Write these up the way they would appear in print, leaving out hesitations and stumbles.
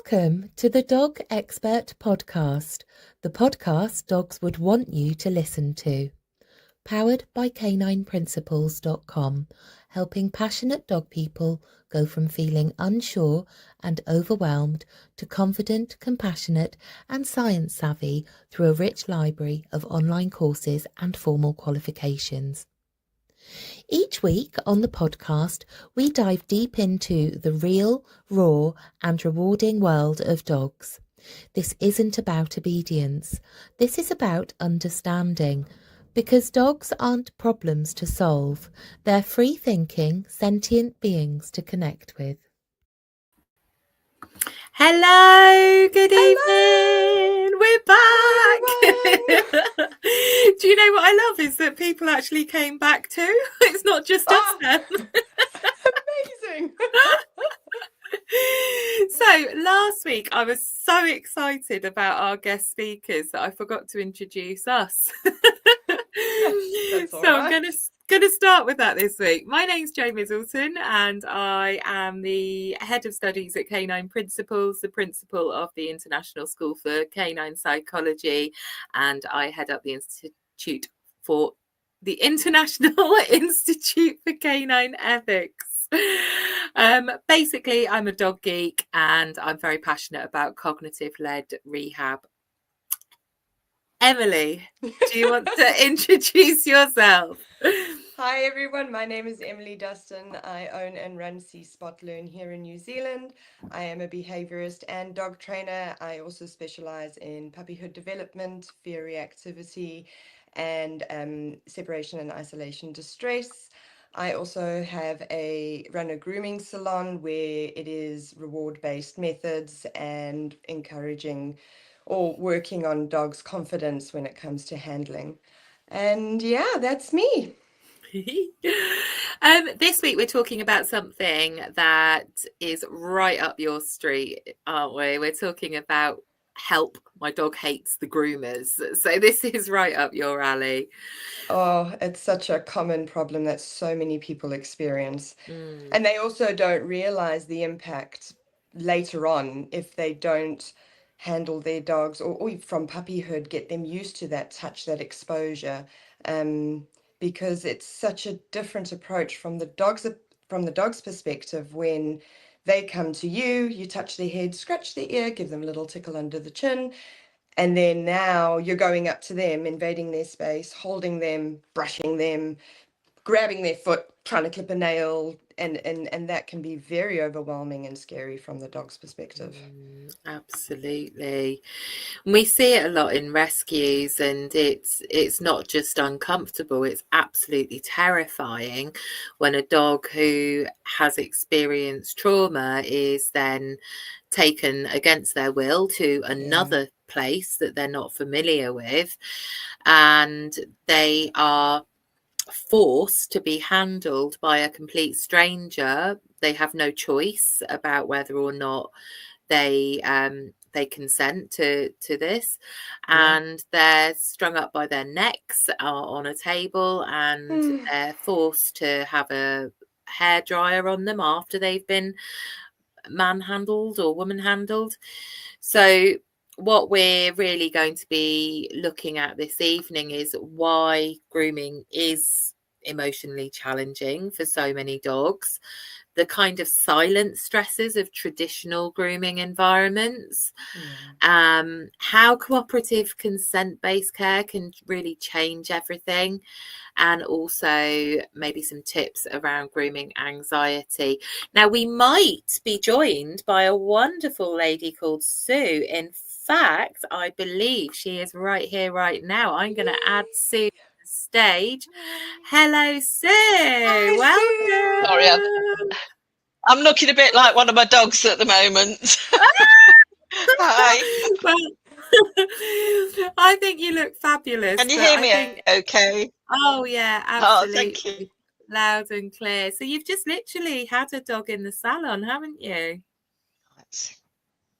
Welcome to the Dog Expert Podcast, the podcast dogs would want you to listen to. Powered by canineprinciples.com, helping passionate dog people go from feeling unsure and overwhelmed to confident, compassionate and science savvy through a rich library of online courses and formal qualifications. Each week on the podcast, we dive deep into the real, raw and rewarding world of dogs. This isn't about obedience. This is about understanding. Because dogs aren't problems to solve. They're free-thinking, sentient beings to connect with. Hello, good evening. We're back. Do you know what I love is that people actually came back too. It's not just us then. Amazing. So last week I was so excited about our guest speakers that I forgot to introduce us. That's so right. I'm going to start with that this week. My name's Jo Middleton and I am the head of studies at Canine Principles, the principal of the International School for Canine Psychology, and I head up the Institute for the International Institute for Canine Ethics. Basically, I'm a dog geek and I'm very passionate about cognitive-led rehab. Emily, do you want to introduce yourself? Hi everyone, my name is Emily Dustin. I own and run See Spot Learn here in New Zealand. I am a behaviorist and dog trainer. I also specialize in puppyhood development, fear reactivity, and separation and isolation distress. I also run a grooming salon where it is reward-based methods and encouraging or working on dogs' confidence when it comes to handling. And yeah, that's me. This week we're talking about something that is right up your street, aren't we? We're talking about help, my dog hates the groomers. So this is right up your alley. Oh, it's such a common problem that so many people experience. Mm. And they also don't realize the impact later on if they don't handle their dogs or from puppyhood, get them used to that touch, that exposure. Because it's such a different approach from the dog's perspective. When they come to you, you touch their head, scratch their ear, give them a little tickle under the chin, and then now you're going up to them, invading their space, holding them, brushing them, grabbing their foot, trying to clip a nail, and that can be very overwhelming and scary from the dog's perspective. Absolutely. We see it a lot in rescues, and it's not just uncomfortable, it's absolutely terrifying when a dog who has experienced trauma is then taken against their will to another place that they're not familiar with, and they are forced to be handled by a complete stranger. They have no choice about whether or not they consent to this, and they're strung up by their necks on a table, and they're forced to have a hairdryer on them after they've been manhandled or woman-handled. So what we're really going to be looking at this evening is why grooming is emotionally challenging for so many dogs, the kind of silent stressors of traditional grooming environments, how cooperative consent-based care can really change everything, and also maybe some tips around grooming anxiety. Now, we might be joined by a wonderful lady called Sue. In fact, I believe she is right here, right now. I'm going to add Sue to the stage. Hello, Sue. Hi, Welcome. Sorry, I'm looking a bit like one of my dogs at the moment. Hi. Well, I think you look fabulous. Can you hear me okay? Oh, yeah, absolutely. Oh, thank you. Loud and clear. So you've just literally had a dog in the salon, haven't you?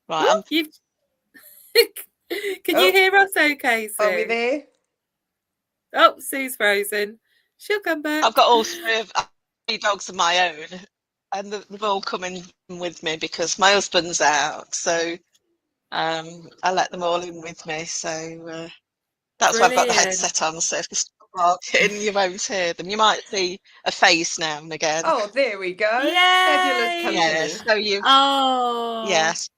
Right. Can you hear us okay, Sue? Are we there? Oh, Sue's frozen. She'll come back. I've got all three dogs of my own. and they've all come in with me because my husband's out. So I let them all in with me. So that's why I've got the Brilliant. headset on. So if they start barking, you won't hear them. You might see a face now and again. Oh, there we go. Fabulous Yay! Yeah. company. So you've Oh, yes.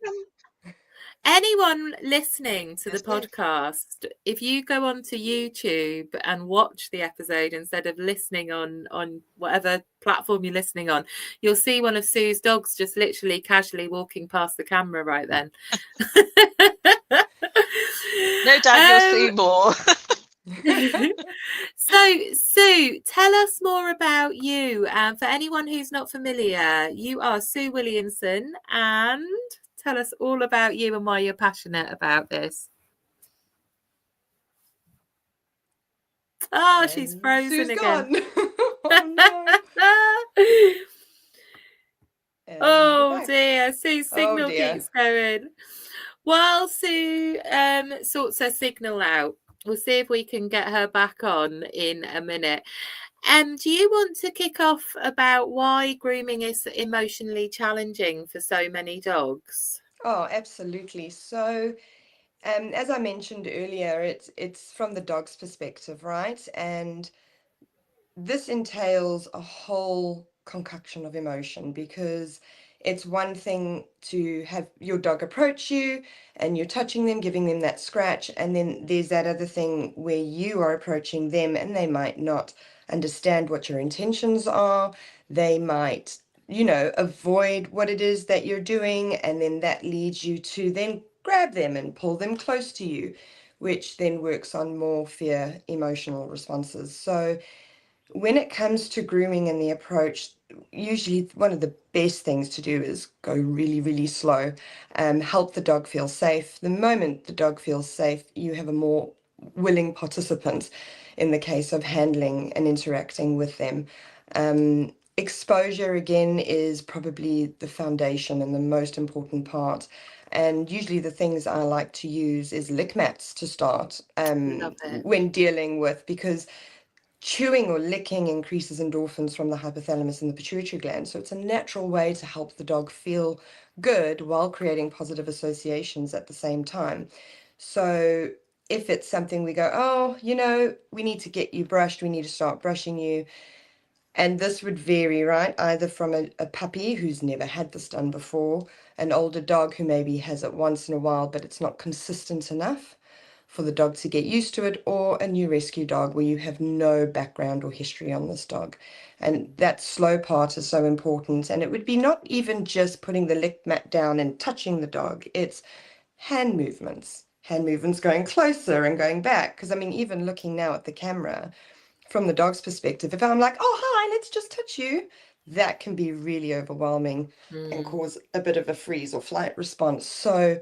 anyone listening to the Yes, yes. podcast, if you go onto YouTube and watch the episode instead of listening on whatever platform you're listening on, you'll see one of Sue's dogs just literally casually walking past the camera right then. No doubt you'll see more. So, Sue, tell us more about you. For anyone who's not familiar, you are Sue Williamson, and tell us all about you and why you're passionate about this. Oh, she's And frozen Sue's again. gone. Oh no. And we're Oh back. dear, Sue's Oh signal dear. keeps going. While Sue sorts her signal out, we'll see if we can get her back on in a minute. Do you want to kick off about why grooming is emotionally challenging for so many dogs? Oh, absolutely. So, as I mentioned earlier, it's from the dog's perspective, right? And this entails a whole concoction of emotion because it's one thing to have your dog approach you and you're touching them, giving them that scratch, and then there's that other thing where you are approaching them and they might not understand what your intentions are. They might, avoid what it is that you're doing, and then that leads you to then grab them and pull them close to you, which then works on more fear emotional responses. So when it comes to grooming and the approach, usually one of the best things to do is go really, really slow. Help the dog feel safe. The moment the dog feels safe, you have a more willing participant in the case of handling and interacting with them. Exposure, again, is probably the foundation and the most important part. And usually the things I like to use is lick mats to start Love it. when dealing with, because chewing or licking increases endorphins from the hypothalamus and the pituitary gland. So it's a natural way to help the dog feel good while creating positive associations at the same time. So if it's something we go, oh, we need to get you brushed, we need to start brushing you. And this would vary, right? Either from a puppy who's never had this done before, an older dog who maybe has it once in a while, but it's not consistent enough for the dog to get used to it, or a new rescue dog where you have no background or history on this dog. And that slow part is so important. And it would be not even just putting the lick mat down and touching the dog, it's hand movements going closer and going back. Because I mean, even looking now at the camera, from the dog's perspective, if I'm like, oh, hi, let's just touch you, that can be really overwhelming and cause a bit of a freeze or flight response. So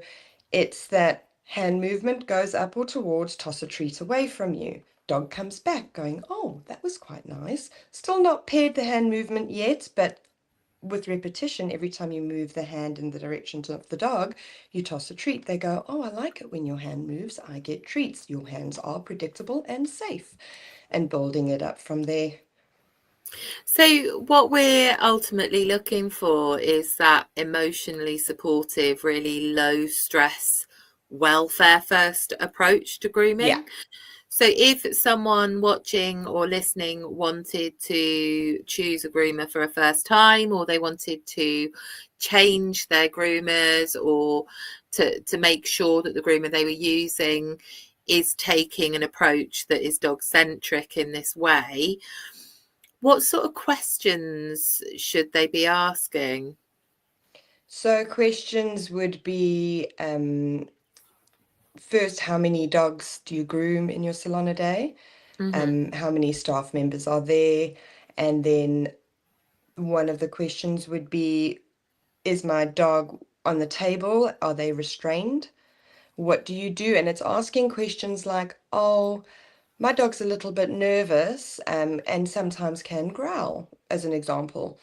it's that hand movement goes up or towards, toss a treat away from you. Dog comes back going, oh, that was quite nice. Still not paired the hand movement yet, but with repetition, every time you move the hand in the direction of the dog, you toss a treat. They go, oh, I like it when your hand moves. I get treats. Your hands are predictable and safe. And building it up from there. So, what we're ultimately looking for is that emotionally supportive, really low stress, welfare first approach to grooming. Yeah. So, if someone watching or listening wanted to choose a groomer for a first time, or they wanted to change their groomers, or to make sure that the groomer they were using is taking an approach that is dog centric in this way, what sort of questions should they be asking? So questions would be, first, how many dogs do you groom in your salon a day? How many staff members are there? And then one of the questions would be, is my dog on the table? Are they restrained? What do you do? And it's asking questions like, oh, my dog's a little bit nervous, and sometimes can growl, as an example.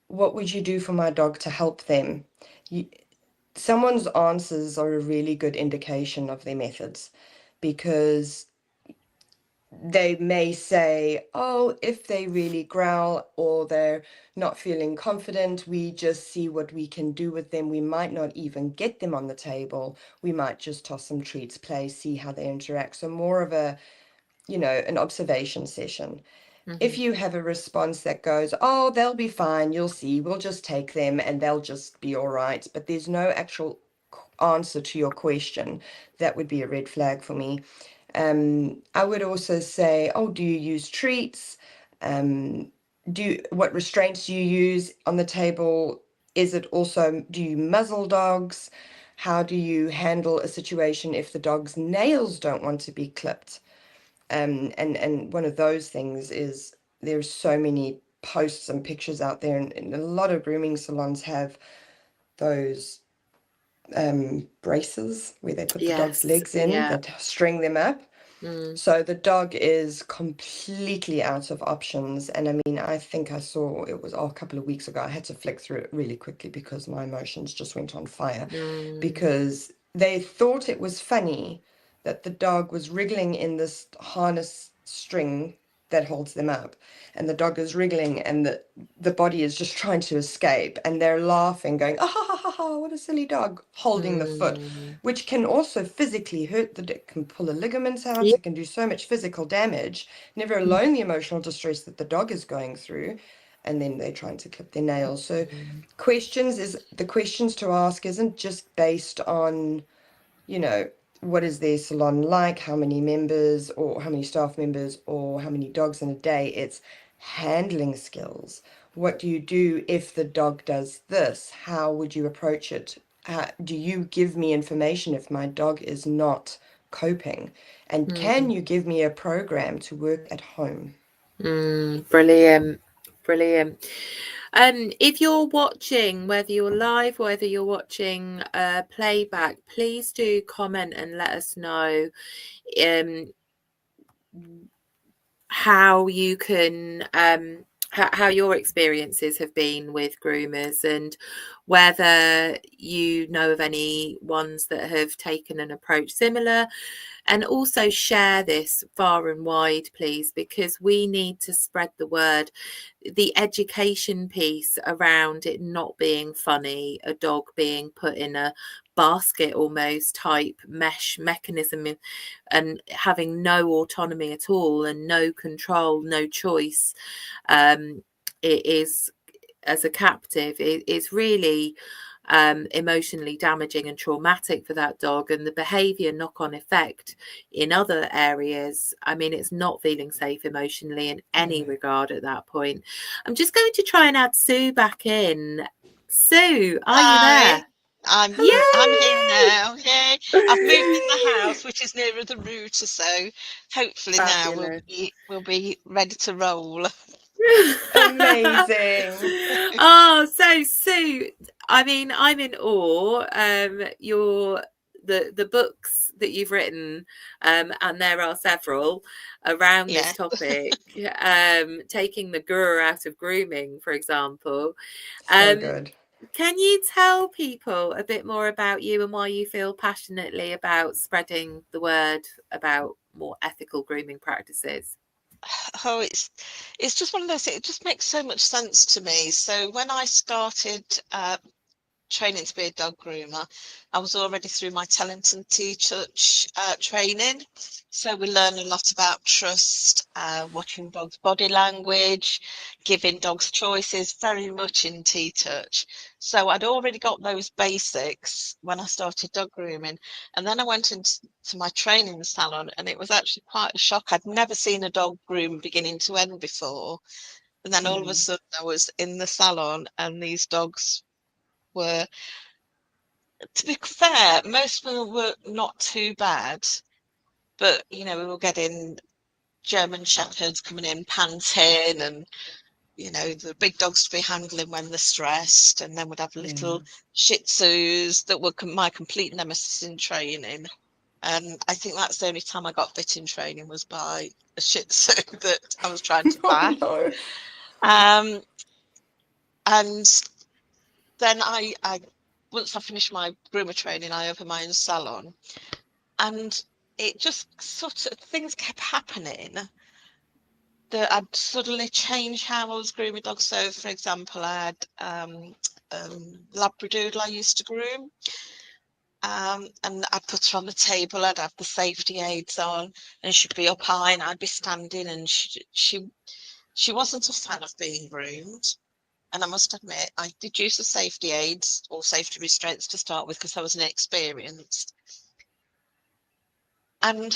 What would you do for my dog to help them? Someone's answers are a really good indication of their methods, because they may say, oh, if they really growl or they're not feeling confident, we just see what we can do with them. We might not even get them on the table. We might just toss some treats, play, see how they interact. So more of a, an observation session. If you have a response that goes, oh, they'll be fine, you'll see, we'll just take them and they'll just be all right, but there's no actual answer to your question, that would be a red flag for me. I would also say, oh, do you use treats? What restraints do you use on the table? Is it also, do you muzzle dogs? How do you handle a situation if the dog's nails don't want to be clipped? And one of those things is there's so many posts and pictures out there, and a lot of grooming salons have those braces where they put the dog's Yes, legs in yeah. that string them up. So the dog is completely out of options. And I mean, I think I saw it was a couple of weeks ago. I had to flick through it really quickly because my emotions just went on fire, because they thought it was funny that the dog was wriggling in this harness string that holds them up, and the dog is wriggling and the body is just trying to escape, and they're laughing, going, ah ha ha ha ha, what a silly dog, holding the foot, which can also physically hurt it can pull a ligament out, Yeah. it can do so much physical damage, never alone the emotional distress that the dog is going through. And then they're trying to clip their nails. So the questions to ask isn't just based on, you know, what is their salon like, how many members or how many staff members or how many dogs in a day. It's handling skills. What do you do if the dog does this? How would you approach it? Do you give me information if my dog is not coping? And can you give me a program to work at home? Brilliant. Brilliant. If you're watching, whether you're live, whether you're watching playback, please do comment and let us know how you can how your experiences have been with groomers, and whether you know of any ones that have taken an approach similar. And also share this far and wide, please, because we need to spread the word. The education piece around it not being funny, a dog being put in a basket almost type mesh mechanism, and having no autonomy at all and no control, no choice, it is, as a captive, it is really emotionally damaging and traumatic for that dog, and the behavior knock-on effect in other areas. I mean, it's not feeling safe emotionally in any regard at that point. I'm just going to try and add Sue back in. Sue, are you Hi, there? I'm here Yay! now. Yay! I've moved in the house, which is nearer the router, so hopefully now Fabulous. we'll be ready to roll. Amazing. Oh, so Sue, I mean, I'm in awe. Your the books that you've written, and there are several around this Yeah. topic. Taking the guru out of grooming, for example. So Um, good. can you tell people a bit more about you and why you feel passionately about spreading the word about more ethical grooming practices? Oh, it's just one of those things. It just makes so much sense to me. So when I started training to be a dog groomer, I was already through my talent and touch training. So we learn a lot about trust, watching dogs' body language, giving dogs choices, very much in touch. So I'd already got those basics when I started dog grooming. And then I went into my training salon, and it was actually quite a shock. I'd never seen a dog groom beginning to end before. And then all of a sudden I was in the salon, and these dogs were, to be fair, most of them were not too bad, but we were getting German Shepherds coming in panting, and the big dogs to be handling when they're stressed, and then we'd have Yeah. little Shih Tzus that were my complete nemesis in training. And I think that's the only time I got bit in training, was by a Shih Tzu that I was trying to Oh bath. no. Um, and then I once I finished my groomer training, I opened my own salon. And it just sort of, things kept happening that I'd suddenly change how I was grooming dogs. So, for example, I had Labradoodle I used to groom, and I'd put her on the table. I'd have the safety aids on, and she'd be up high, and I'd be standing, and she wasn't a fan of being groomed. And I must admit, I did use the safety aids or safety restraints to start with because I was inexperienced. And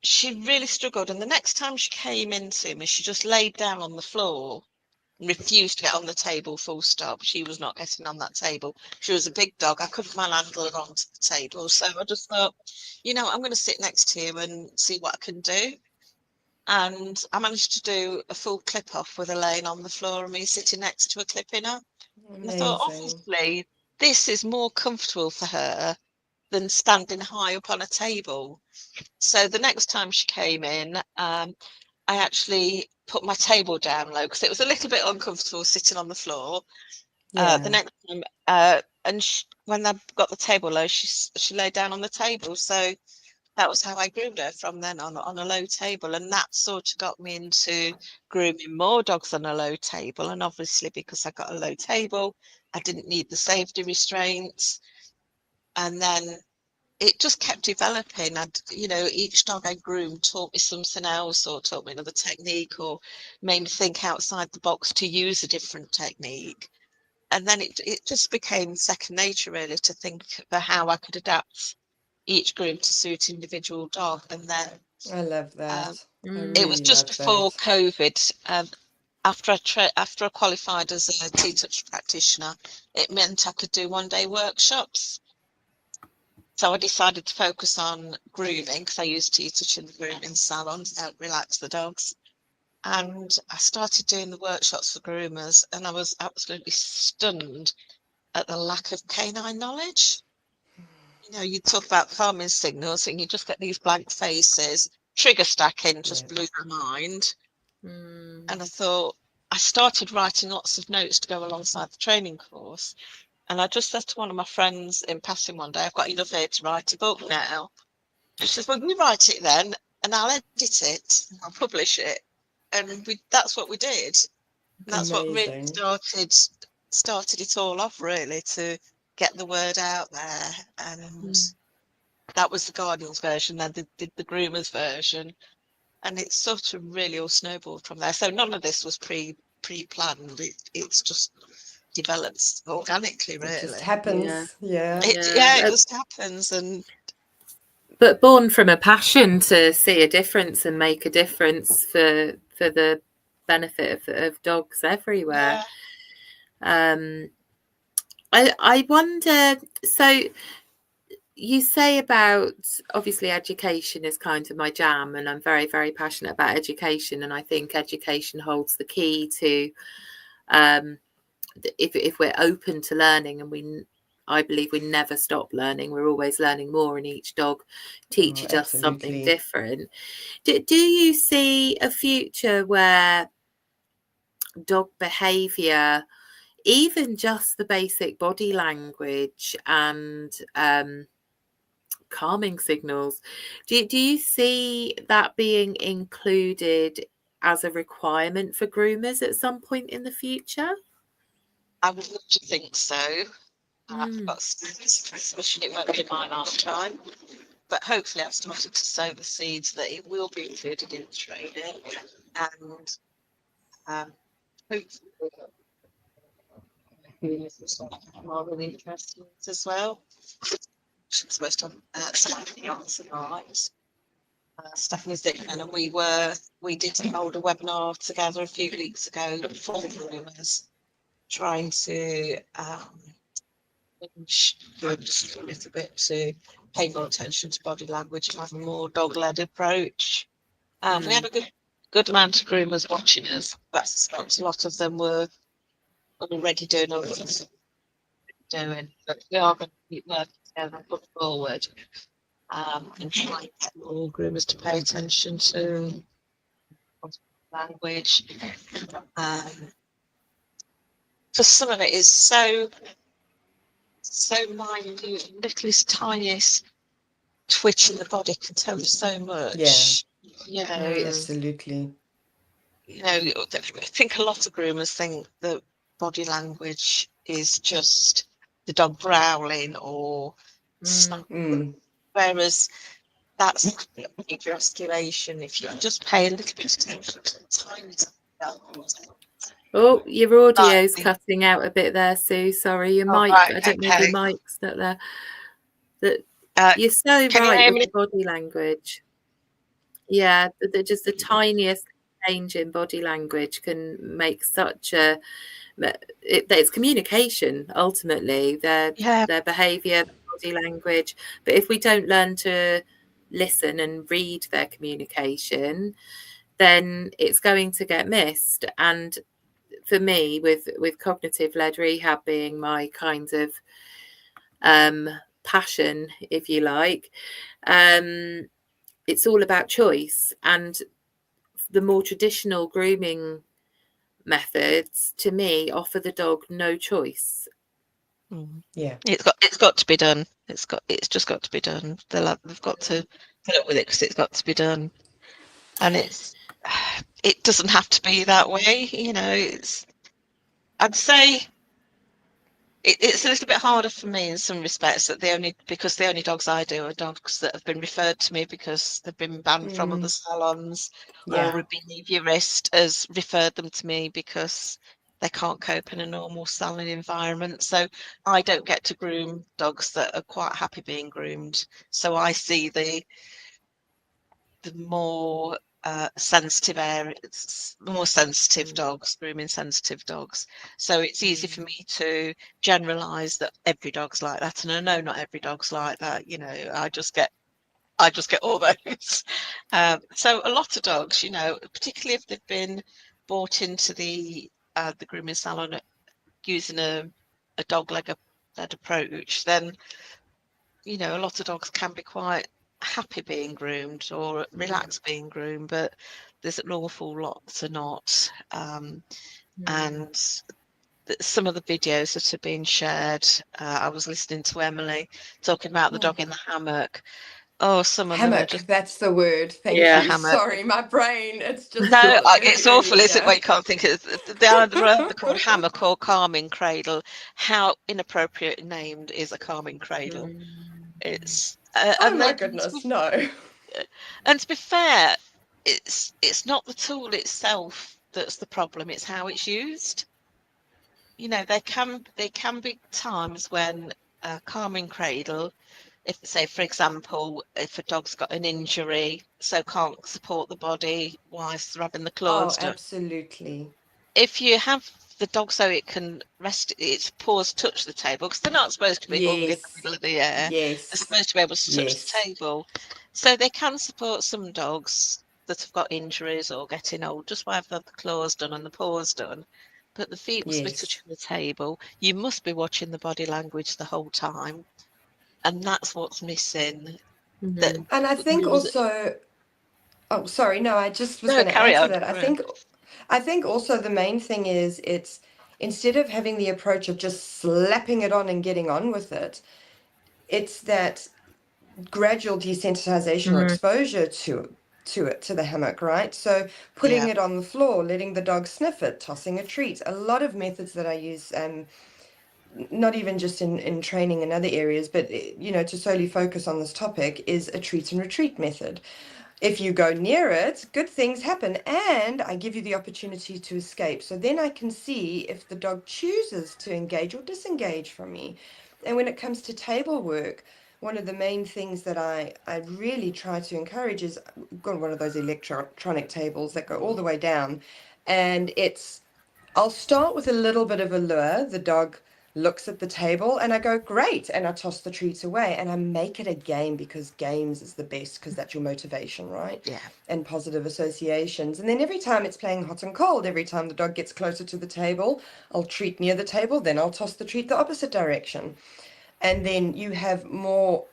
she really struggled. And the next time she came into me, she just laid down on the floor and refused to get on the table, full stop. She was not getting on that table. She was a big dog. I couldn't manhandle her onto the table. So I just thought, I'm going to sit next to you and see what I can do. And I managed to do a full clip off with her laying on the floor and me sitting next to her clipping her. And I thought, Amazing. obviously, this is more comfortable for her than standing high up on a table. So the next time she came in, I actually put my table down low because it was a little bit uncomfortable sitting on the floor. Yeah. The next time, and when I got the table low, she lay down on the table. So that was how I groomed her from then on a low table, and that sort of got me into grooming more dogs on a low table. And obviously, because I got a low table, I didn't need the safety restraints, and then it just kept developing. And each dog I groomed taught me something else, or taught me another technique, or made me think outside the box to use a different technique. And then it just became second nature, really, to think for how I could adapt each groom to suit individual dog. And then I love that. I it was really just love before that. COVID. After I qualified as a T-touch practitioner, it meant I could do one-day workshops. So I decided to focus on grooming because I used T-touch in the grooming salon to help relax the dogs. And I started doing the workshops for groomers, and I was absolutely stunned at the lack of canine knowledge. You talk about farming signals and you just get these blank faces. Trigger stacking just blew my mind. And I thought, I started writing lots of notes to go alongside the training course. And I just said to one of my friends in passing one day, I've got enough here to write a book now. She says, well, you write it then, and I'll edit it, and I'll publish it. And that's what we did. And that's what really Amazing. started it all off, really, to get the word out there. And that was the Guardian's version, then did the Groomers version. And it's sort of really all snowballed from there. So none of this was pre-planned. It's just develops organically, It just really. happens. Yeah. It just happens. And but born from a passion to see a difference and make a difference for the benefit of dogs everywhere. I wonder, so you say about, obviously education is kind of my jam, and I'm very, very passionate about education, and I think education holds the key to if we're open to learning, and I believe we never stop learning, we're always learning more, and each dog teaches us something different. Do you see a future where dog behavior, even just the basic body language and calming signals, do you see that being included as a requirement for groomers at some point in the future? I would love to think so. I've got suspicion it won't be my last time, but hopefully I've started to sow the seeds that it will be included in the training, and hopefully more really interesting as well. She's supposed to have Stephanie on tonight. Stephanie Zikmann, and we did hold a webinar together a few weeks ago for groomers, trying to just a little bit to pay more attention to body language and have a more dog-led approach. We had a good amount of groomers watching us, but I suspect a lot of them were already doing other things. But we are going to keep working together and put forward and try and get more groomers to pay attention to language. Because some of it is so minute, littlest, tiniest twitch in the body can tell you so much. You know, Absolutely. you know, I think a lot of groomers think that body language is just the dog growling or snapping, whereas that's behavior escalation. If you just pay a little bit of attention to the tiny details. Oh, your audio's Like, cutting out a bit there, Sue. Sorry, your oh, mic. right, I don't know if your okay. mic's not there. That you're so Can you right hear with me? the body language. Yeah, just the tiniest change in body language can make such a. It's communication ultimately. Their Yeah. behaviour, body language. But if we don't learn to listen and read their communication, then it's going to get missed. And for me, with cognitive led rehab being my kind of passion, if you like, it's all about choice. And the more traditional grooming methods, to me, offer the dog no choice. Yeah. It's got to be done. It's just got to be done. They've got to put up with it because it's got to be done. And it doesn't have to be that way, you know. I'd say it's a little bit harder for me in some respects that because the only dogs I do are dogs that have been referred to me because they've been banned from other salons, or a behaviourist has referred them to me because they can't cope in a normal salon environment. So I don't get to groom dogs that are quite happy being groomed. So I see the more sensitive areas, the more sensitive dogs, grooming sensitive dogs. So it's easy for me to generalize that every dog's like that, and I know not every dog's like that. You know, I just get all those. So a lot of dogs, you know, particularly if they've been brought into the grooming salon using a dog leg led approach, then you know, a lot of dogs can be quite happy being groomed or relaxed being groomed, but there's an awful lot that are not. And some of the videos that are being shared, I was listening to Emily talking about the dog in the hammock. Oh, some of them are Hammock, just that's the word. Thank Yeah. you. hammock. Sorry, my brain, it's just No, got it's really awful, early is it? When here. you can't think of they're called hammock or calming cradle. How inappropriate named is a calming cradle? It's Oh my goodness, no. and to be fair, it's not the tool itself that's the problem, it's how it's used. You know, there can be times when a calming cradle, if say for example, if a dog's got an injury, so can't support the body whilst they're having the Oh, claws done. absolutely. If you have the dog so it can rest its paws touch the table, because they're not supposed to be hung in the Yes. middle of the air, they're Yes. supposed to be able to touch the Yes. table. So they can support some dogs that have got injuries or getting old just by having the claws done and the paws done. But the feet must be Yes. touching the table. You must be watching the body language the whole time. And that's what's missing. That And I think also, oh, sorry, no, I just was no, going to carry add to on, that. carry on. I think also the main thing is it's instead of having the approach of just slapping it on and getting on with it, it's that gradual desensitization or exposure to the hammock, right? So putting Yeah. it on the floor, letting the dog sniff it, tossing a treat. A lot of methods that I use, not even just in training in other areas, but you know, to solely focus on this topic, is a treat and retreat method. If you go near it, good things happen, and I give you the opportunity to escape. So then I can see if the dog chooses to engage or disengage from me. And when it comes to table work, one of the main things that I really try to encourage is I've got one of those electronic tables that go all the way down, and I'll start with a little bit of a lure. The dog looks at the table and I go, great. And I toss the treats away and I make it a game because games is the best because that's your motivation, right? Yeah. And positive associations. And then every time it's playing hot and cold, every time the dog gets closer to the table, I'll treat near the table, then I'll toss the treat the opposite direction. And then you have more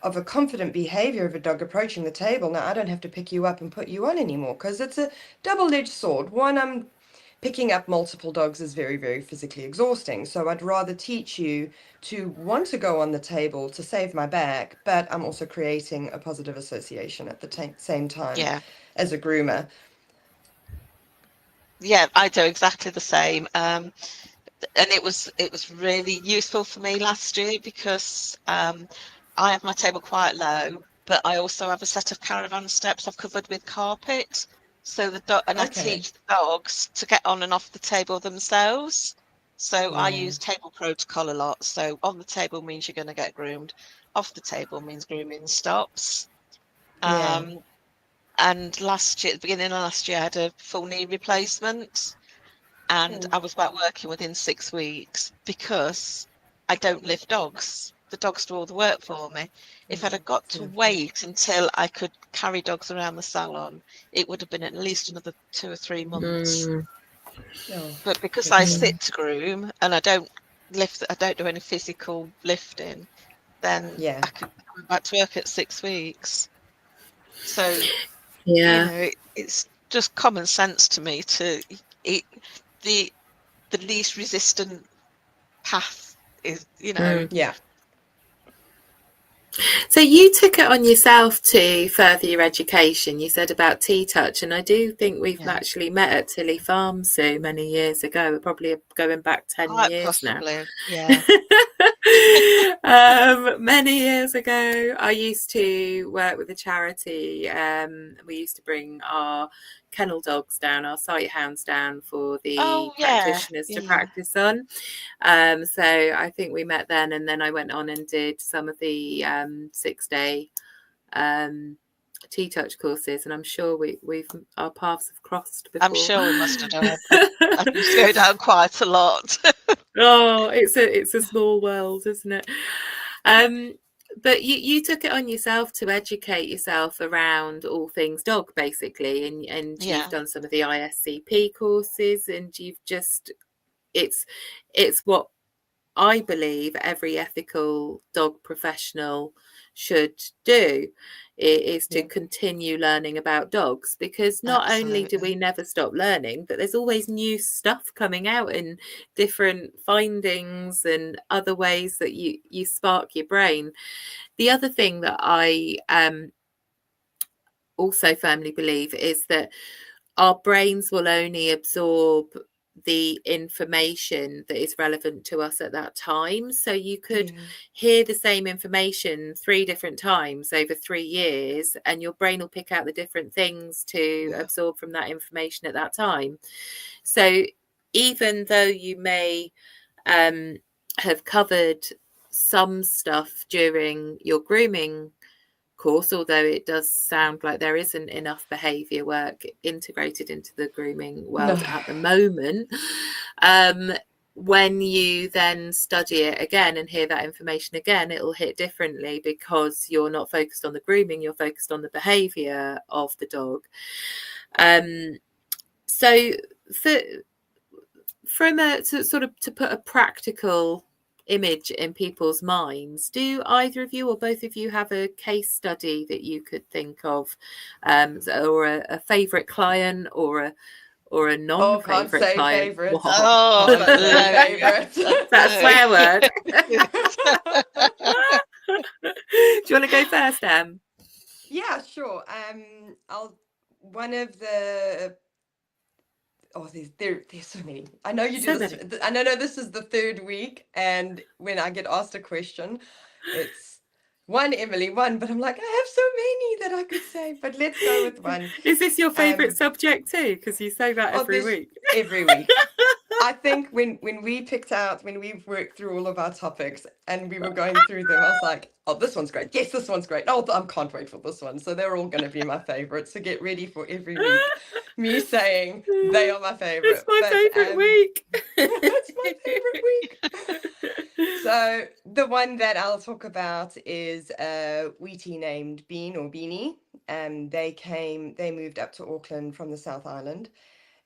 of a confident behavior of a dog approaching the table. Now, I don't have to pick you up and put you on anymore because it's a double-edged sword. One, I'm picking up multiple dogs is very, very physically exhausting. So I'd rather teach you to want to go on the table to save my back, but I'm also creating a positive association at the same time Yeah. as a groomer. Yeah, I do exactly the same. And it was really useful for me last year because I have my table quite low, but I also have a set of caravan steps I've covered with carpet. So the dog, and I Okay. teach the dogs to get on and off the table themselves. So I Yeah. use table protocol a lot. So on the table means you're going to get groomed. Off the table means grooming stops. Yeah. And last year, at the beginning of last year, I had a full knee replacement. And Oh, I was back working within 6 weeks because I don't lift dogs. The dogs do all the work for me. If I'd have got it's to lovely. wait until I could carry dogs around the salon, it would have been at least another 2 or 3 months. Mm, Oh, But because I goodness. sit to groom and I don't lift, I don't do any physical lifting, then Yeah. I could come back to work at 6 weeks. So, yeah. it's just common sense to me to it, the the least resistant path is, Mm. Yeah. So you took it on yourself to further your education. You said about tea touch, and I do think we've yeah, actually met at Tilly Farm so many years ago. We're probably going back 10 quite years now. possibly, yeah, Many years ago, I used to work with a charity. We used to bring our kennel dogs down, our sight hounds down for the oh yeah, practitioners to yeah. practice on. So I think we met then, and then I went on and did some of the 6-day tea touch courses, and I'm sure we've our paths have crossed I'm before. sure we must have done. I used to go down quite a lot. Oh, it's a small world, isn't it? Um, but you took it on yourself to educate yourself around all things dog, basically, and you've Yeah, done some of the ISCP courses, and you've just it's it's what I believe every ethical dog professional should do, is to Yeah. continue learning about dogs, because not only do we absolutely. never stop learning, but there's always new stuff coming out and different findings and other ways that you spark your brain. The other thing that I also firmly believe is that our brains will only absorb the information that is relevant to us at that time. So you could Yeah. hear the same information 3 different times over 3 years, and your brain will pick out the different things to Yeah, absorb from that information at that time. So even though you may have covered some stuff during your grooming course, although it does sound like there isn't enough behaviour work integrated into the grooming No. world at the moment. Um, when you then study it again and hear that information again, it'll hit differently, because you're not focused on the grooming, you're focused on the behaviour of the dog. So for from a to put a practical image in people's minds, do either of you or both of you have a case study that you could think of, or a favorite client, or a Oh, can't non-favorite say client? favorite. oh, Can't say loads. favorite. Is that a swear word? Do you want to go first, Em? Yeah, sure. I'll one of the oh, there's so many. I know you do So this. many. I know this is the third week, and when I get asked a question, it's one Emily, one, but I'm like, I have so many that I could say, but let's go with one. Is this your favorite Um, subject too? Because you say that oh, every this week. every week. I think when we've worked through all of our topics and we were going through them, I was like, oh, this one's great. Yes, this one's great. Oh, I can't wait for this one. So they're all going to be my favorites. So get ready for every week me saying they are my It's favorite. my But favorite week. it's my favorite week. So the one that I'll talk about is a Wheatie named Bean or Beanie. They moved up to Auckland from the South Island,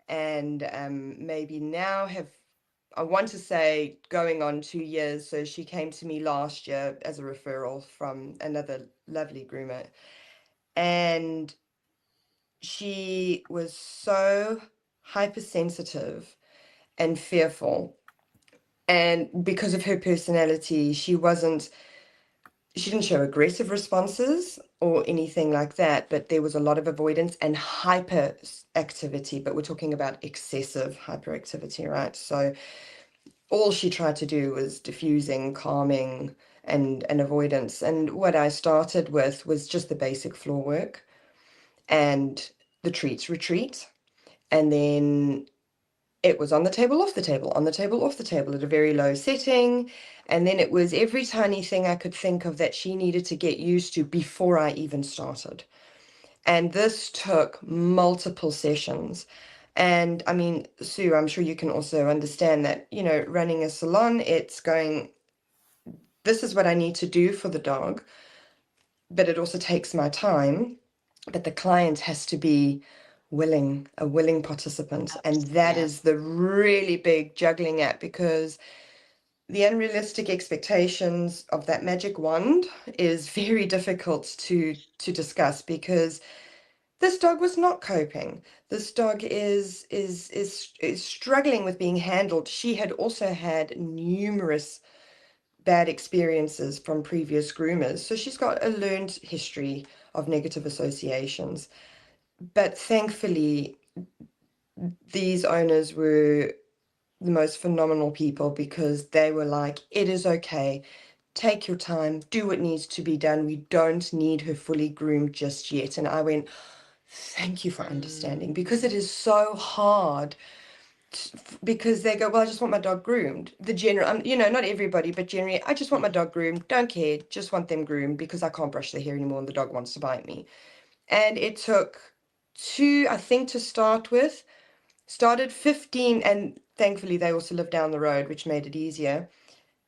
and maybe now have, I want to say, going on 2 years. So she came to me last year as a referral from another lovely groomer, and she was so hypersensitive and fearful. And because of her personality, she didn't show aggressive responses or anything like that, but there was a lot of avoidance and hyperactivity. But we're talking about excessive hyperactivity, right? So all she tried to do was diffusing, calming, and avoidance. And what I started with was just the basic floor work and the treats retreat. And then it was on the table, off the table, on the table, off the table at a very low setting. And then it was every tiny thing I could think of that she needed to get used to before I even started. And this took multiple sessions. And I mean, Sue, I'm sure you can also understand that, running a salon, it's going, this is what I need to do for the dog, but it also takes my time. But the client has to be a willing participant. And that Yeah. is the really big juggling act, because the unrealistic expectations of that magic wand is very difficult to discuss, because this dog was not coping. This dog is struggling with being handled. She had also had numerous bad experiences from previous groomers, so she's got a learned history of negative associations. But thankfully, these owners were the most phenomenal people, because they were like, it is okay. Take your time, do what needs to be done. We don't need her fully groomed just yet. And I went, thank you for understanding, because it is so hard. Because they go, well, I just want my dog groomed. The general, not everybody, but generally, I just want my dog groomed. Don't care, just want them groomed because I can't brush their hair anymore and the dog wants to bite me. And it took two, I think, to start with. Started 15, and thankfully they also live down the road, which made it easier.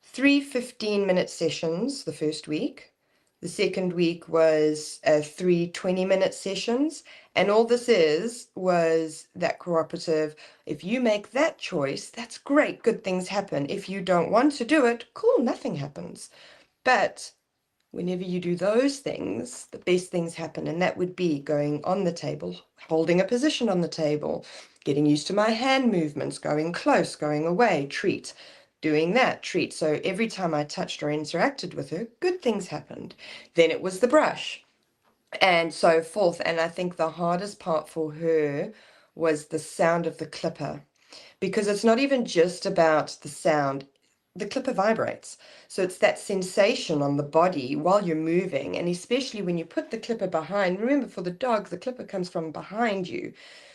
3 15-minute sessions the first week. The second week was 3 20-minute sessions. And all this was that cooperative. If you make that choice, that's great. Good things happen. If you don't want to do it, cool, nothing happens. But whenever you do those things, the best things happen. And that would be going on the table, holding a position on the table, getting used to my hand movements, going close, going away, treat, doing that, treat. So every time I touched or interacted with her, good things happened. Then it was the brush and so forth. And I think the hardest part for her was the sound of the clipper, because it's not even just about the sound. The clipper vibrates. So it's that sensation on the body while you're moving. And especially when you put the clipper behind, remember, for the dog, the clipper comes from behind you.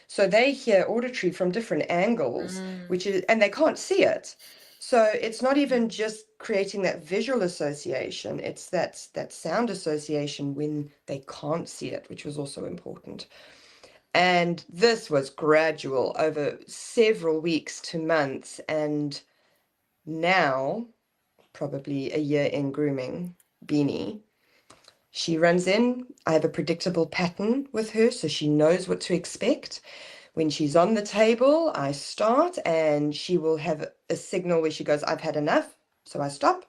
So they hear auditory from different angles, and they can't see it. So it's not even just creating that visual association, it's that sound association when they can't see it, which was also important. And this was gradual over several weeks to months. And now, probably a year in grooming, Beanie, she runs in. I have a predictable pattern with her, so she knows what to expect. When she's on the table, I start, and she will have a signal where she goes, I've had enough. So I stop,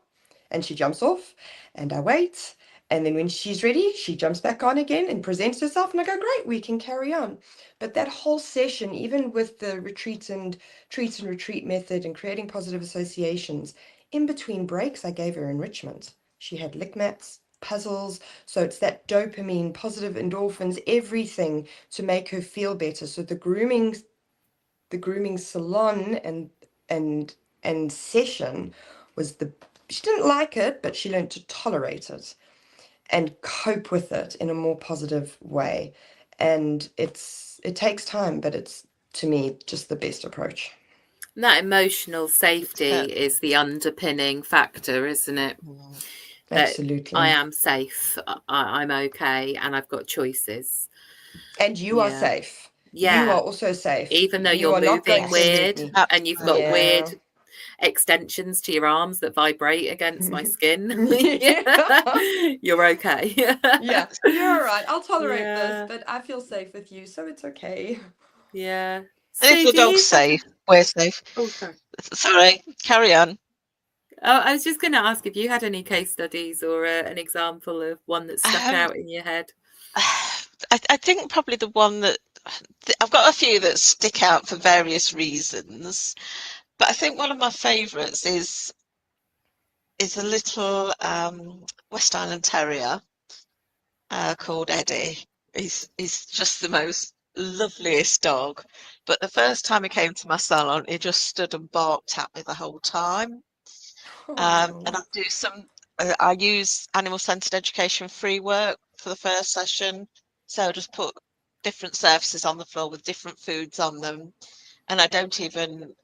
and she jumps off, and I wait. And then when she's ready, she jumps back on again and presents herself, and I go, great, we can carry on. But that whole session, even with the retreat and treat and retreat method and creating positive associations, in between breaks, I gave her enrichment. She had lick mats, puzzles. So it's that dopamine, positive endorphins, everything to make her feel better. So the grooming salon and session was she didn't like it, but she learned to tolerate it and cope with it in a more positive way. And it takes time, but it's, to me, just the best approach. And that emotional safety is the underpinning factor, isn't it? That Absolutely. I am safe, I'm okay, and I've got choices. And you are safe. Yeah. You are also safe. Even though You you're are not moving going weird absolutely. and you've got weird extensions to your arms that vibrate against my skin. You're okay. Yeah, you're all right. I'll tolerate this, but I feel safe with you, so it's okay. Yeah. And if the dog's safe, we're safe. Oh, sorry. Sorry, carry on. Oh, I was just going to ask if you had any case studies or an example of one that stuck out in your head. I think probably the one that I've got a few that stick out for various reasons, but I think one of my favourites is a little West Island Terrier called Eddie. He's just the most loveliest dog. But the first time he came to my salon, he just stood and barked at me the whole time. And Oh, I use animal-centered education free work for the first session. So I just put different surfaces on the floor with different foods on them. And I don't even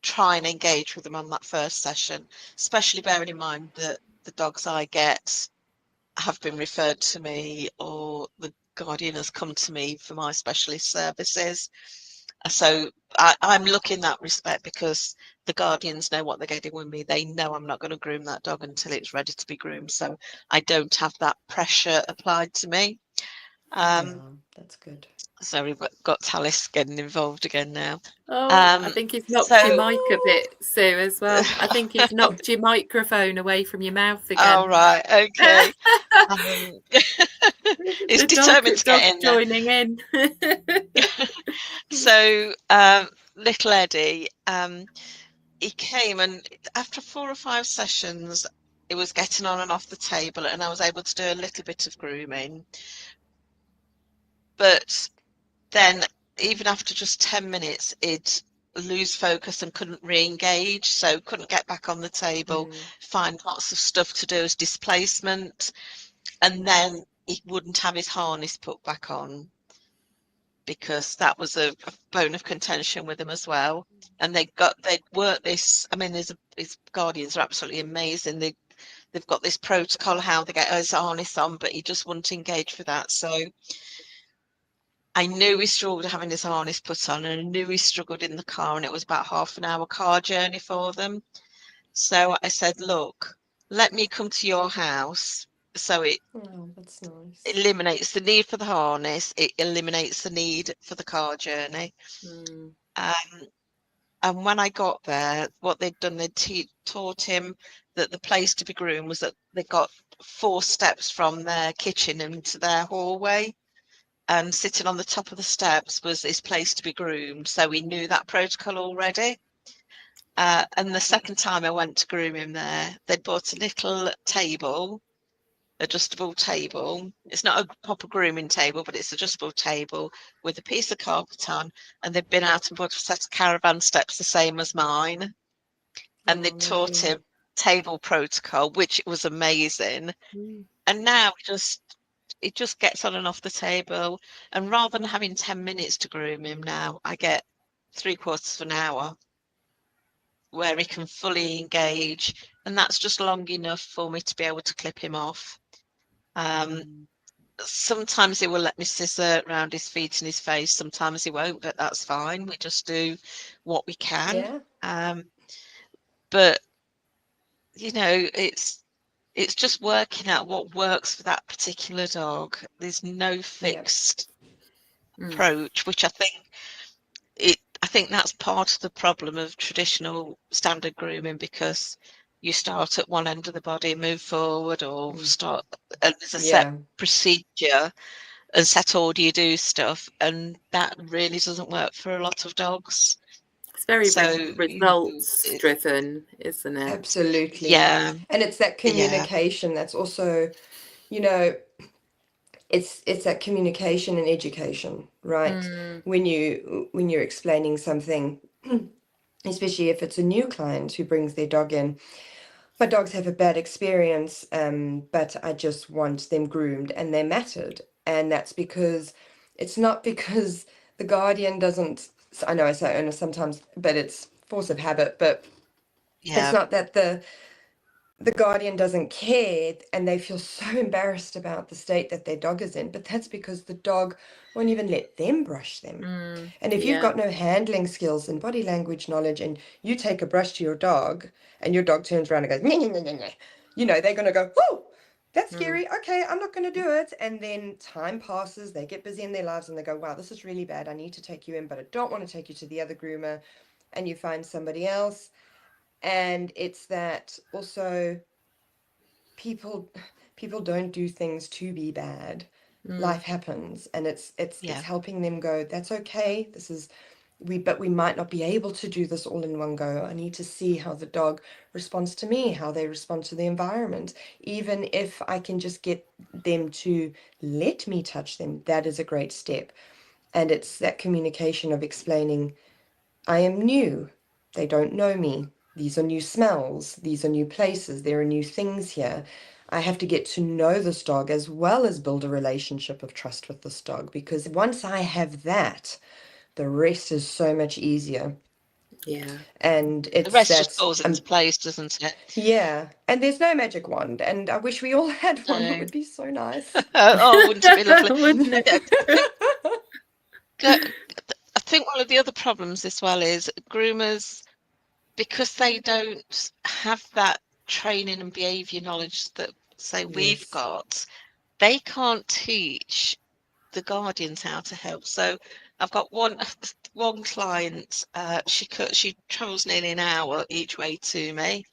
try and engage with them on that first session, especially bearing in mind that the dogs I get have been referred to me or the guardian has come to me for my specialist services. So I'm lucky in that respect because the guardians know what they're getting with me. They know I'm not going to groom that dog until it's ready to be groomed. So I don't have that pressure applied to me. yeah, that's good. So we've got Talis getting involved again now. Oh, I Um, think he's knocked your so, mic a bit, Sue, as well. I think he's knocked your microphone away from your mouth all again. right, okay. Um, it's The determined to dog's get in there. joining in. So, little Eddie, he came and after 4 or 5 sessions, it was getting on and off the table, and I was able to do a little bit of grooming. But then, even after just 10 minutes, it'd lose focus and couldn't re-engage, so couldn't get back on the table, find lots of stuff to do as displacement, and then he wouldn't have his harness put back on because that was a bone of contention with him as well. And they'd worked this. I mean, his guardians are absolutely amazing. They've got this protocol how they get his harness on, but he just wouldn't engage with that. So I knew he struggled having his harness put on, and I knew he struggled in the car, and it was about half an hour car journey for them. So I said, look, let me come to your house. So it Oh, that's nice. eliminates the need for the harness, it eliminates the need for the car journey. Um, and when I got there, what they'd done, they'd taught him that the place to be groomed was that they got 4 steps from their kitchen into their hallway, and sitting on the top of the steps was his place to be groomed. So we knew that protocol already. And the second time I went to groom him there, they'd bought a little table, adjustable table. It's not a proper grooming table, but it's adjustable table with a piece of carpet on, and they've been out and bought a set of caravan steps the same as mine, and they Oh, taught lovely. him table protocol, which was amazing. And now it just gets on and off the table, and rather than having 10 minutes to groom him now, I get 3/4 of an hour where he can fully engage, and that's just long enough for me to be able to clip him off. Sometimes he will let me scissor around his feet and his face, sometimes he won't, but that's fine. We just do what we can. Yeah, But it's just working out what works for that particular dog. There's no yeah, fixed approach, which I think that's part of the problem of traditional standard grooming, because you start at one end of the body, move forward, or start, and there's a set yeah, procedure and set order you do stuff, and that really doesn't work for a lot of dogs. It's very So results driven, isn't it? absolutely. yeah, And it's that yeah, communication that's also, you know, it's that communication and education, right? When you're explaining something, especially if it's a new client who brings their dog in. My dogs have a bad experience, but I just want them groomed and they're matted. And that's because it's not because the guardian doesn't, I know I say owner sometimes, but it's force of habit, but it's yeah, not that the guardian doesn't care and they feel so embarrassed about the state that their dog is in, but that's because the dog won't even let them brush them. And if you've Yeah. got no handling skills and body language knowledge and you take a brush to your dog and your dog turns around and goes, "Nyeh, nyeh, nyeh, nyeh, nyeh," they're going to go, "Whoa, that's scary. Okay, I'm not going to do it." And then time passes, they get busy in their lives and they go, "Wow, this is really bad. I need to take you in, but I don't want to take you to the other groomer." And you find somebody else. And it's that also people don't do things to be bad. life happens, and it's helping them go, that's okay, this is but we might not be able to do this all in one go. I need to see how the dog responds to me, how they respond to the environment. Even if I can just get them to let me touch them, that is a great step. And it's that communication of explaining, I am new, they don't know me, these are new smells, these are new places, there are new things here. I have to get to know this dog as well as build a relationship of trust with this dog, because once I have that, the rest is so much easier. Yeah. And The rest just falls into place, doesn't it? Yeah. And there's no magic wand. And I wish we all had one. It would be so nice. Oh, wouldn't it be lovely? Wouldn't it? I think one of the other problems as well is groomers, because they don't have that training and behaviour knowledge that, say, we've got, they can't teach the guardians how to help. So I've got one client, she travels nearly an hour each way to me,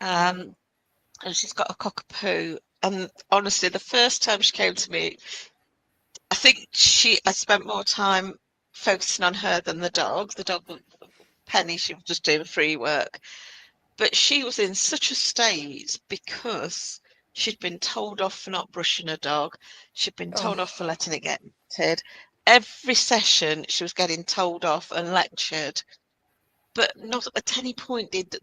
and she's got a cockapoo. And honestly, the first time she came to me, I think I spent more time focusing on her than the dog. The dog, Penny, she was just doing free work. But she was in such a state because she'd been told off for not brushing her dog. She'd been told off for letting it get matted. Every session she was getting told off and lectured. But not at any point did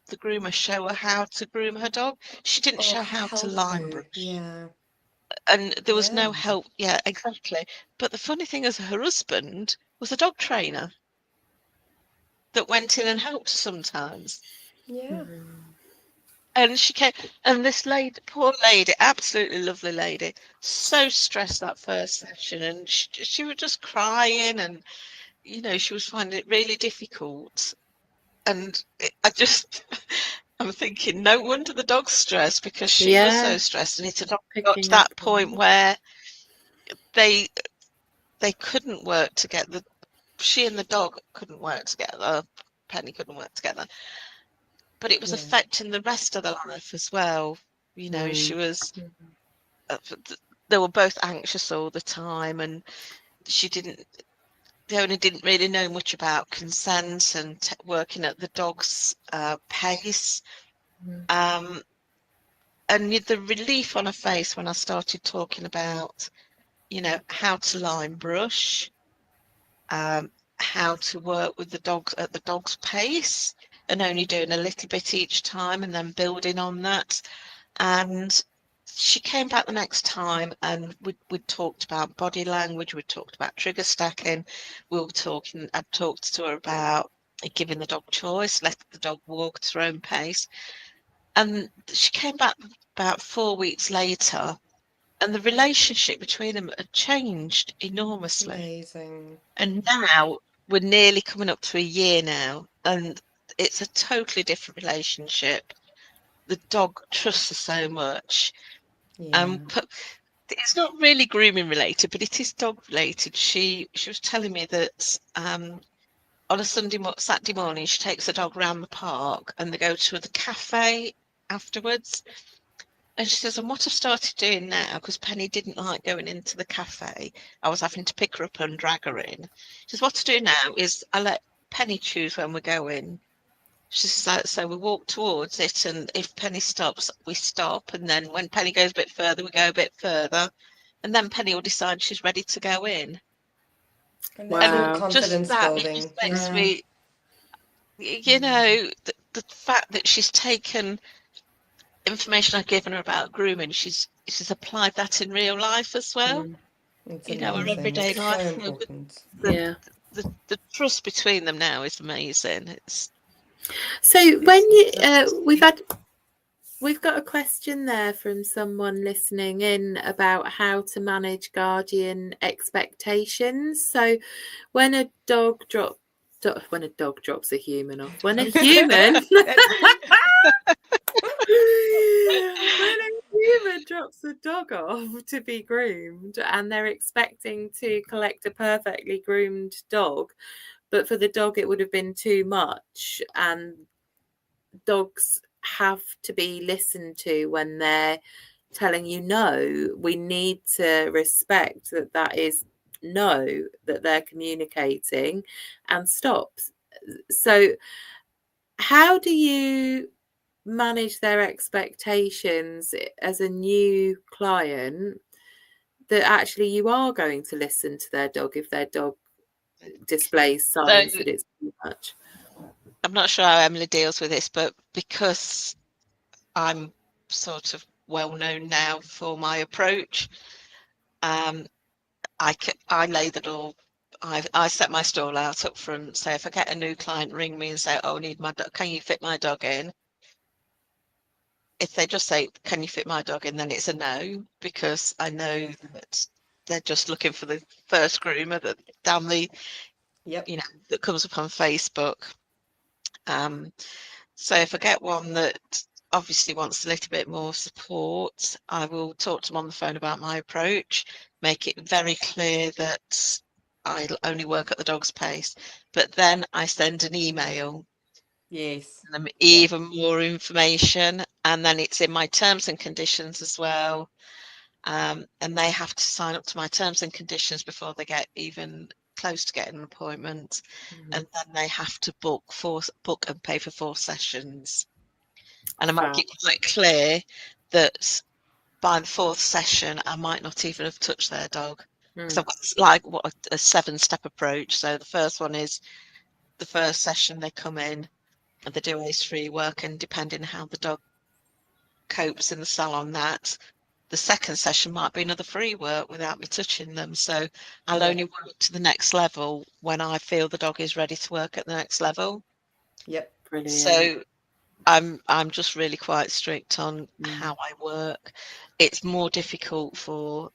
the groomer show her how to groom her dog. She didn't show how to line brush. Yeah. And there was no help. Yeah, exactly. But the funny thing is, her husband was a dog trainer that went in and helped sometimes. Yeah. And she came, and this lady, poor lady, absolutely lovely lady, so stressed that first session, and she was just crying, and she was finding it really difficult. And I'm thinking, no wonder the dog's stressed, because she was so stressed, and it had got to that point where they couldn't work together. She and the dog couldn't work together. Penny couldn't work together. But it was affecting the rest of the life as well. She was, they were both anxious all the time, and they only didn't really know much about consent and working at the dog's pace. And the relief on her face when I started talking about, how to line brush, how to work with the dog at the dog's pace, and only doing a little bit each time and then building on that. And she came back the next time, and we'd talked about body language, we'd talked about trigger stacking, I'd talked to her about giving the dog choice, let the dog walk at her own pace. And she came back about 4 weeks later, and the relationship between them had changed enormously. Amazing. And now we're nearly coming up to a year now, and it's a totally different relationship. The dog trusts her so much. But it's not really grooming related, but it is dog related. She was telling me that on a Saturday morning, she takes the dog around the park, and they go to the cafe afterwards. And she says, and what I've started doing now, because Penny didn't like going into the cafe, I was having to pick her up and drag her in. She says, what I do now is I let Penny choose when we're going. She says, so we walk towards it, and if Penny stops, we stop. And then when Penny goes a bit further, we go a bit further. And then Penny will decide she's ready to go in. And confidence building. Just makes me, the fact that she's taken information I've given her about grooming, she's applied that in real life as well. Our everyday life. So important. The trust between them now is amazing. So when we've got a question there from someone listening in about how to manage guardian expectations. So when a dog drops a human off, when a human drops a dog off to be groomed, and they're expecting to collect a perfectly groomed dog, but for the dog it would have been too much, and dogs have to be listened to when they're telling you no, we need to respect that that is no, that they're communicating, and stop. So how do you manage their expectations as a new client, that actually you are going to listen to their dog if their dog displays signs that it's too much? I'm not sure how Emily deals with this, but because I'm sort of well known now for my approach, I lay the door. I set my stall out up front. So if I get a new client ring me and say, "Oh, I need my dog. Can you fit my dog in?" If they just say, "Can you fit my dog in?" then it's a no, because I know that they're just looking for the first groomer that down the, that comes up on Facebook. So if I get one that obviously wants a little bit more support, I will talk to them on the phone about my approach, make it very clear that I only work at the dog's pace, but then I send an email. Yes. And them even more information, and then it's in my terms and conditions as well. And they have to sign up to my terms and conditions before they get even close to getting an appointment. And then they have to book and pay for 4 sessions. And I make it quite clear that by the 4th session, I might not even have touched their dog. Because I've got a 7-step approach. So the first one is the first session they come in and they do ACE-free work, and depending how the dog copes in the salon, that the second session might be another free work without me touching them. So I'll only work to the next level when I feel the dog is ready to work at the next level. Brilliant. So I'm just really quite strict on how I work. It's more difficult for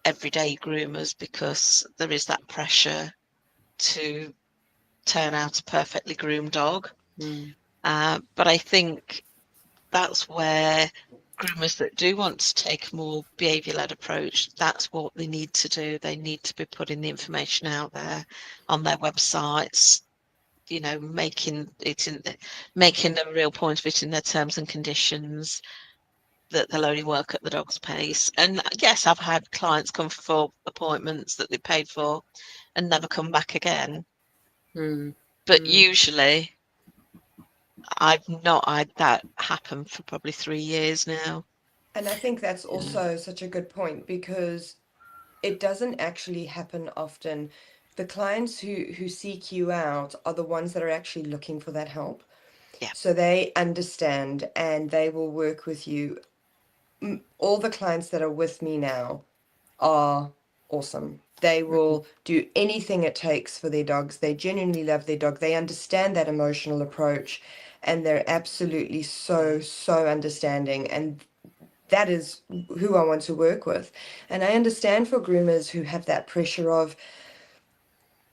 everyday groomers because there is that pressure to turn out a perfectly groomed dog. But I think that's where groomers that do want to take a more behaviour-led approach, that's what they need to do. They need to be putting the information out there on their websites, making a real point of it in their terms and conditions, that they'll only work at the dog's pace. And yes, I've had clients come for appointments that they paid for and never come back again. But usually I've not had that happen for probably 3 years now. And I think that's also such a good point, because it doesn't actually happen often. The clients who seek you out are the ones that are actually looking for that help. So they understand and they will work with you. All the clients that are with me now are awesome. They will do anything it takes for their dogs. They genuinely love their dog. They understand that emotional approach, and they're absolutely so understanding. And that is who I want to work with. And I understand for groomers who have that pressure of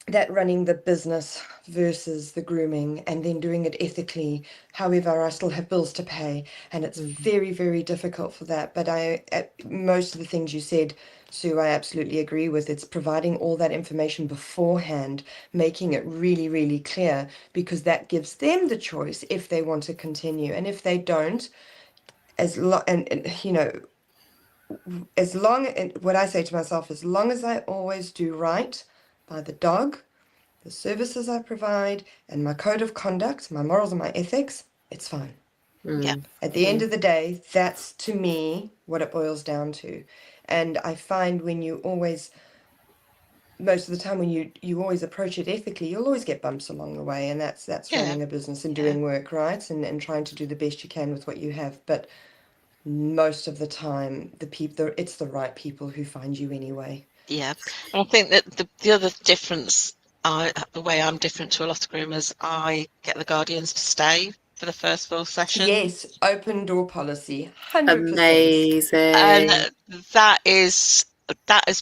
that running the business versus the grooming and then doing it ethically. However, I still have bills to pay, and it's very, very difficult for that. But most of the things you said, Sue, I absolutely agree with. It's providing all that information beforehand, making it really, really clear, because that gives them the choice if they want to continue. And if they don't, as long and what I say to myself, as long as I always do right by the dog, the services I provide, and my code of conduct, my morals and my ethics, it's fine. At the end of the day, that's to me what it boils down to. And I find most of the time when you always approach it ethically, you'll always get bumps along the way, and that's running a business and doing work right, and trying to do the best you can with what you have. But most of the time, it's the right people who find you anyway. And I think that the other difference, the way I'm different to a lot of groomers, I get the guardians to stay for the first 4 sessions. Yes, open door policy, 100%. Amazing. And that has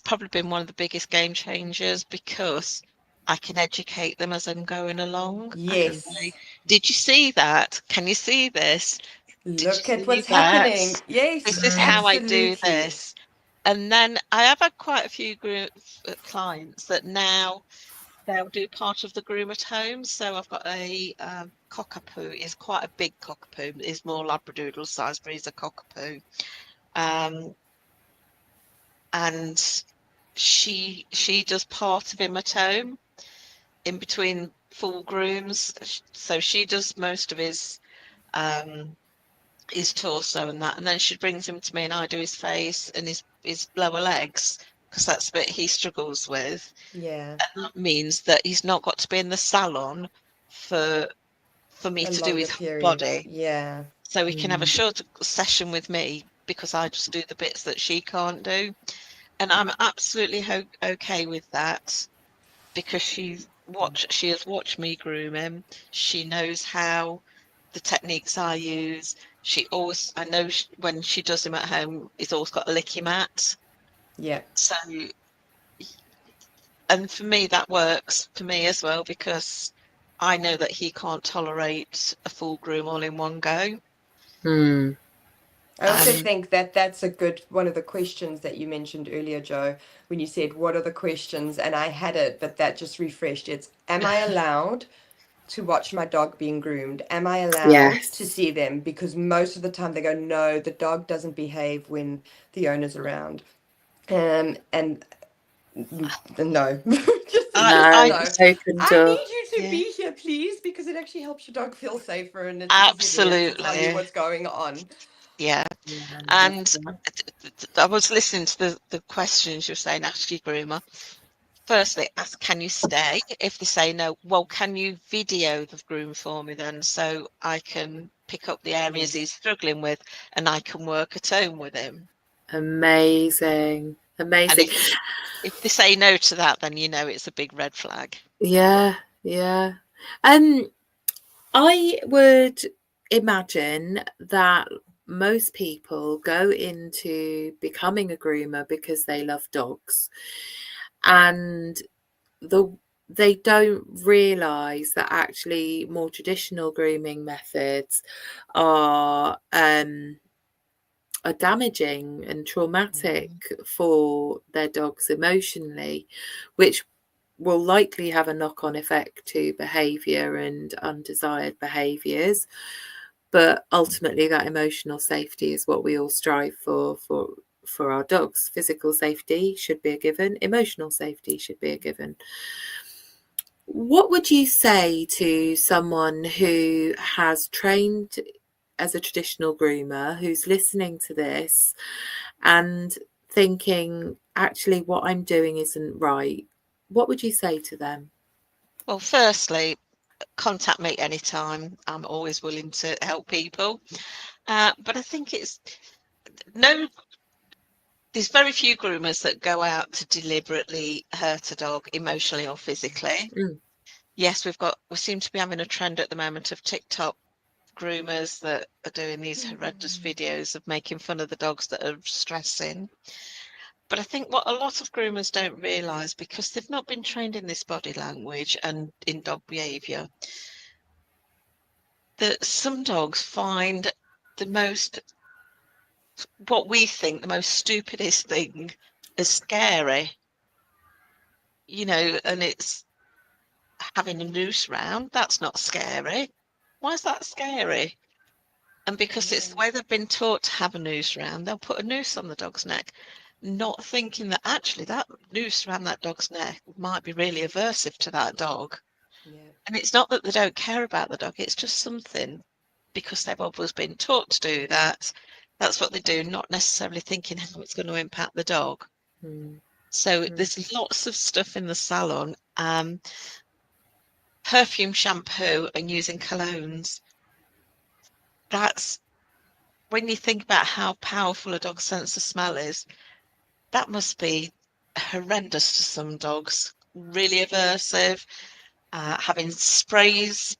probably been one of the biggest game changers, because I can educate them as I'm going along. Yes. I can say, did you see that? Can you see this? Look at what's happening. Yes, this is how I do this. And then I have had quite a few clients that now they'll do part of the groom at home. So I've got a cockapoo. It's quite a big cockapoo. It's more Labradoodle size, but he's a cockapoo. And she does part of him at home in between full grooms. So she does most of his torso and that, and then she brings him to me and I do his face and his lower legs, because that's the bit he struggles with. Yeah. And that means that he's not got to be in the salon for me A to do longer his whole period. body. Yeah. So he can have a shorter session with me because I just do the bits that she can't do. And I'm absolutely okay with that, because she has watched me groom him. She knows how the techniques I use. I know when she does him at home, he's always got a licky mat. Yeah. So, and for me, that works for me as well, because I know that he can't tolerate a full groom all in one go. I also Um, think that that's a good one of the questions that you mentioned earlier, Joe, when you said, what are the questions? And I had it, but that just refreshed. It's, am I allowed to watch my dog being groomed? Am I allowed to Yes. see them? Because most of the time they go, no, the dog doesn't behave when the owner's around. And no, just I No, no. open I door. need you to yeah, be here, please, because it actually helps your dog feel safer and it's easier to tell you absolutely. what's going on. Yeah. Yeah, I love And that. I was listening to the questions you're saying, ask your groomer. Firstly, ask, can you stay? If they say no, well, can you video the groom for me then, so I can pick up the areas he's Yes. struggling with and I can work at home with him. Amazing. And Amazing. if they say no to that, then you know it's a big red flag. Yeah, yeah. I would imagine that most people go into becoming a groomer because they love dogs, and they don't realize that actually more traditional grooming methods are damaging and traumatic for their dogs emotionally, which will likely have a knock-on effect to behaviour and undesired behaviours. But ultimately, that emotional safety is what we all strive for our dogs. Physical safety should be a given. Emotional safety should be a given. What would you say to someone who has trained as a traditional groomer, who's listening to this and thinking, actually, what I'm doing isn't right? What would you say to them? Well, firstly, contact me anytime. I'm always willing to help people. But I think there's very few groomers that go out to deliberately hurt a dog emotionally or physically. Yes, we seem to be having a trend at the moment of TikTok groomers that are doing these horrendous videos of making fun of the dogs that are stressing. But I think what a lot of groomers don't realise, because they've not been trained in this body language and in dog behaviour, that some dogs find what we think the most stupidest thing is scary. And it's having a noose round. That's not scary. Why is that scary? And because it's the way they've been taught to have a noose round, they'll put a noose on the dog's neck, not thinking that actually that noose around that dog's neck might be really aversive to that dog. Yeah. And it's not that they don't care about the dog, it's just something, because they've always been taught to do that. That's what they do, not necessarily thinking how it's going to impact the dog. So there's lots of stuff in the salon. Perfume shampoo and using colognes. That's when you think about how powerful a dog's sense of smell is, that must be horrendous to some dogs, really aversive. Having sprays,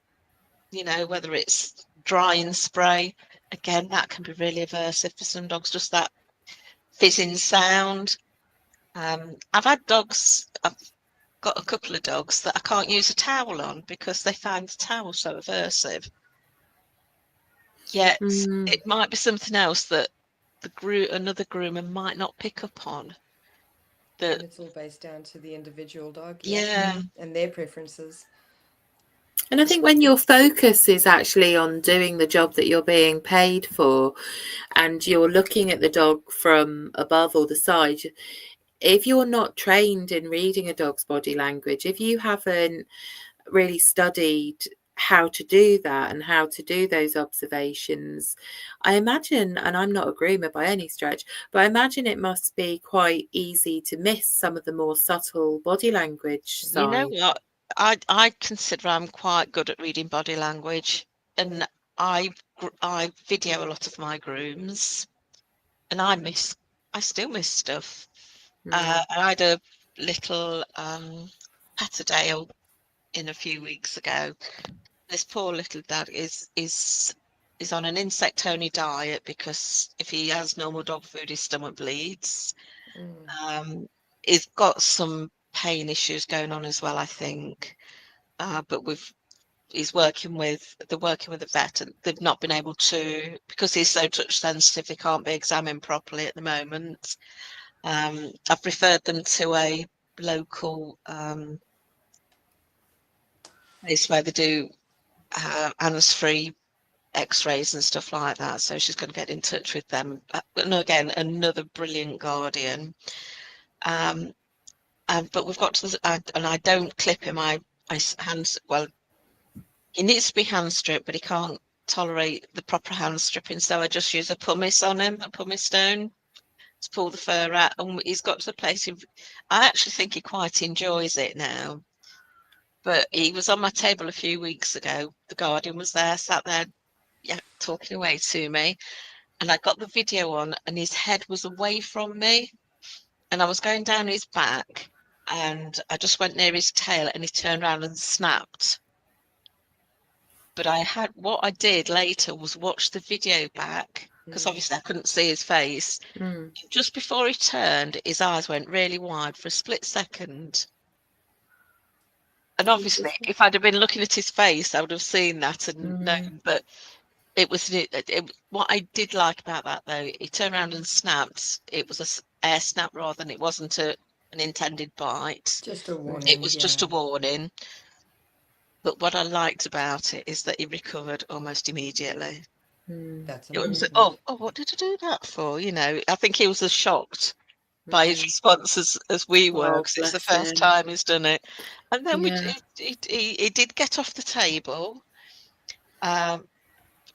whether it's drying spray, again, that can be really aversive for some dogs, just that fizzing sound. I've got a couple of dogs that I can't use a towel on because they find the towel so aversive. Yet it might be something else that another groomer might not pick up on. And it's all based down to the individual dog, yeah. and their preferences. And I think when your focus is actually on doing the job that you're being paid for, and you're looking at the dog from above or the side, if you're not trained in reading a dog's body language, if you haven't really studied how to do that and how to do those observations, I imagine, and I'm not a groomer by any stretch, but I imagine it must be quite easy to miss some of the more subtle body language You know side. what? I consider I'm quite good at reading body language, and I video a lot of my grooms, and I still miss stuff. I had a little Patterdale in a few weeks ago. This poor little dad is on an insect only diet because if he has normal dog food, his stomach bleeds. He's got some pain issues going on as well, I think. But they're working with a vet, and they've not been able to, because he's so touch sensitive, he can't be examined properly at the moment. I've referred them to a local place where they do hands-free x-rays and stuff like that, so she's going to get in touch with them. And again, another brilliant guardian. But we've got to and I don't clip him. I hands well, he needs to be hand stripped, but he can't tolerate the proper hand stripping, so I just use a pumice on him, a pumice stone, to pull the fur out. And he's got to the place I actually think he quite enjoys it now. But he was on my table a few weeks ago. The guardian was there, sat there, yeah, talking away to me, and I got the video on, and his head was away from me, and I was going down his back, and I just went near his tail, and he turned around and snapped. But what I did later was watch the video back, because obviously I couldn't see his face. Just before he turned, his eyes went really wide for a split second. And obviously, if I'd have been looking at his face, I would have seen that and known. But what I did like about that, though, he turned around and snapped. It was an air snap rather than it wasn't an intended bite. Just a warning. It was just a warning. But what I liked about it is that he recovered almost immediately. That's It was, amazing. what did I do that for? You know, I think he was as shocked by his response as we were, because it's the first time he's done it. And then he did get off the table. I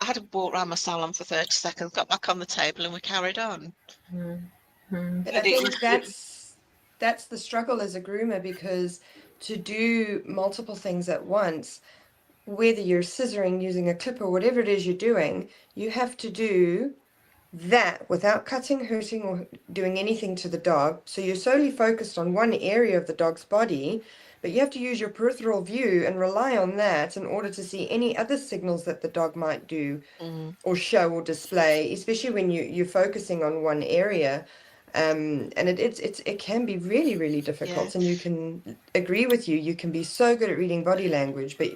had to walk around my salon for 30 seconds, got back on the table, and we carried on. And I think that's the struggle as a groomer, because to do multiple things at once, whether you're scissoring, using a clip, or whatever it is you're doing, you have to do that without cutting, hurting, or doing anything to the dog. So you're solely focused on one area of the dog's body, but you have to use your peripheral view and rely on that in order to see any other signals that the dog might do or show or display, especially when you're focusing on one area. And it can be really, really difficult. And you can agree with you can be so good at reading body language, but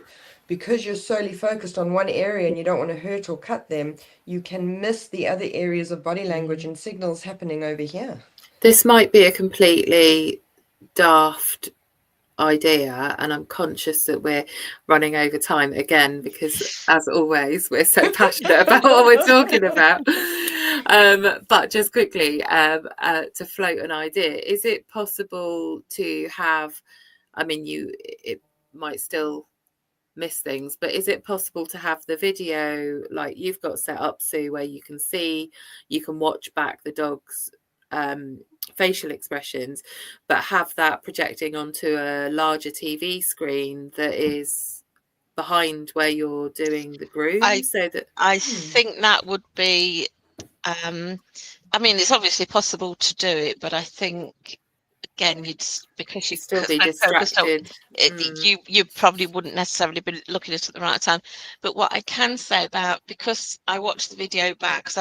because you're solely focused on one area and you don't want to hurt or cut them, you can miss the other areas of body language and signals happening over here. This might be a completely daft idea, and I'm conscious that we're running over time again, because as always we're so passionate about what we're talking about. But just quickly, to float an idea, is it possible to have, I mean, it might still miss things, but is it possible to have the video like you've got set up, Sue, where you can watch back the dog's facial expressions, but have that projecting onto a larger TV screen that is behind where you're doing the groom? I think that would be I mean, it's obviously possible to do it, but I think again, because you still be distracted. You probably wouldn't necessarily be looking at it at the right time. But what I can say about, because I watched the video back, because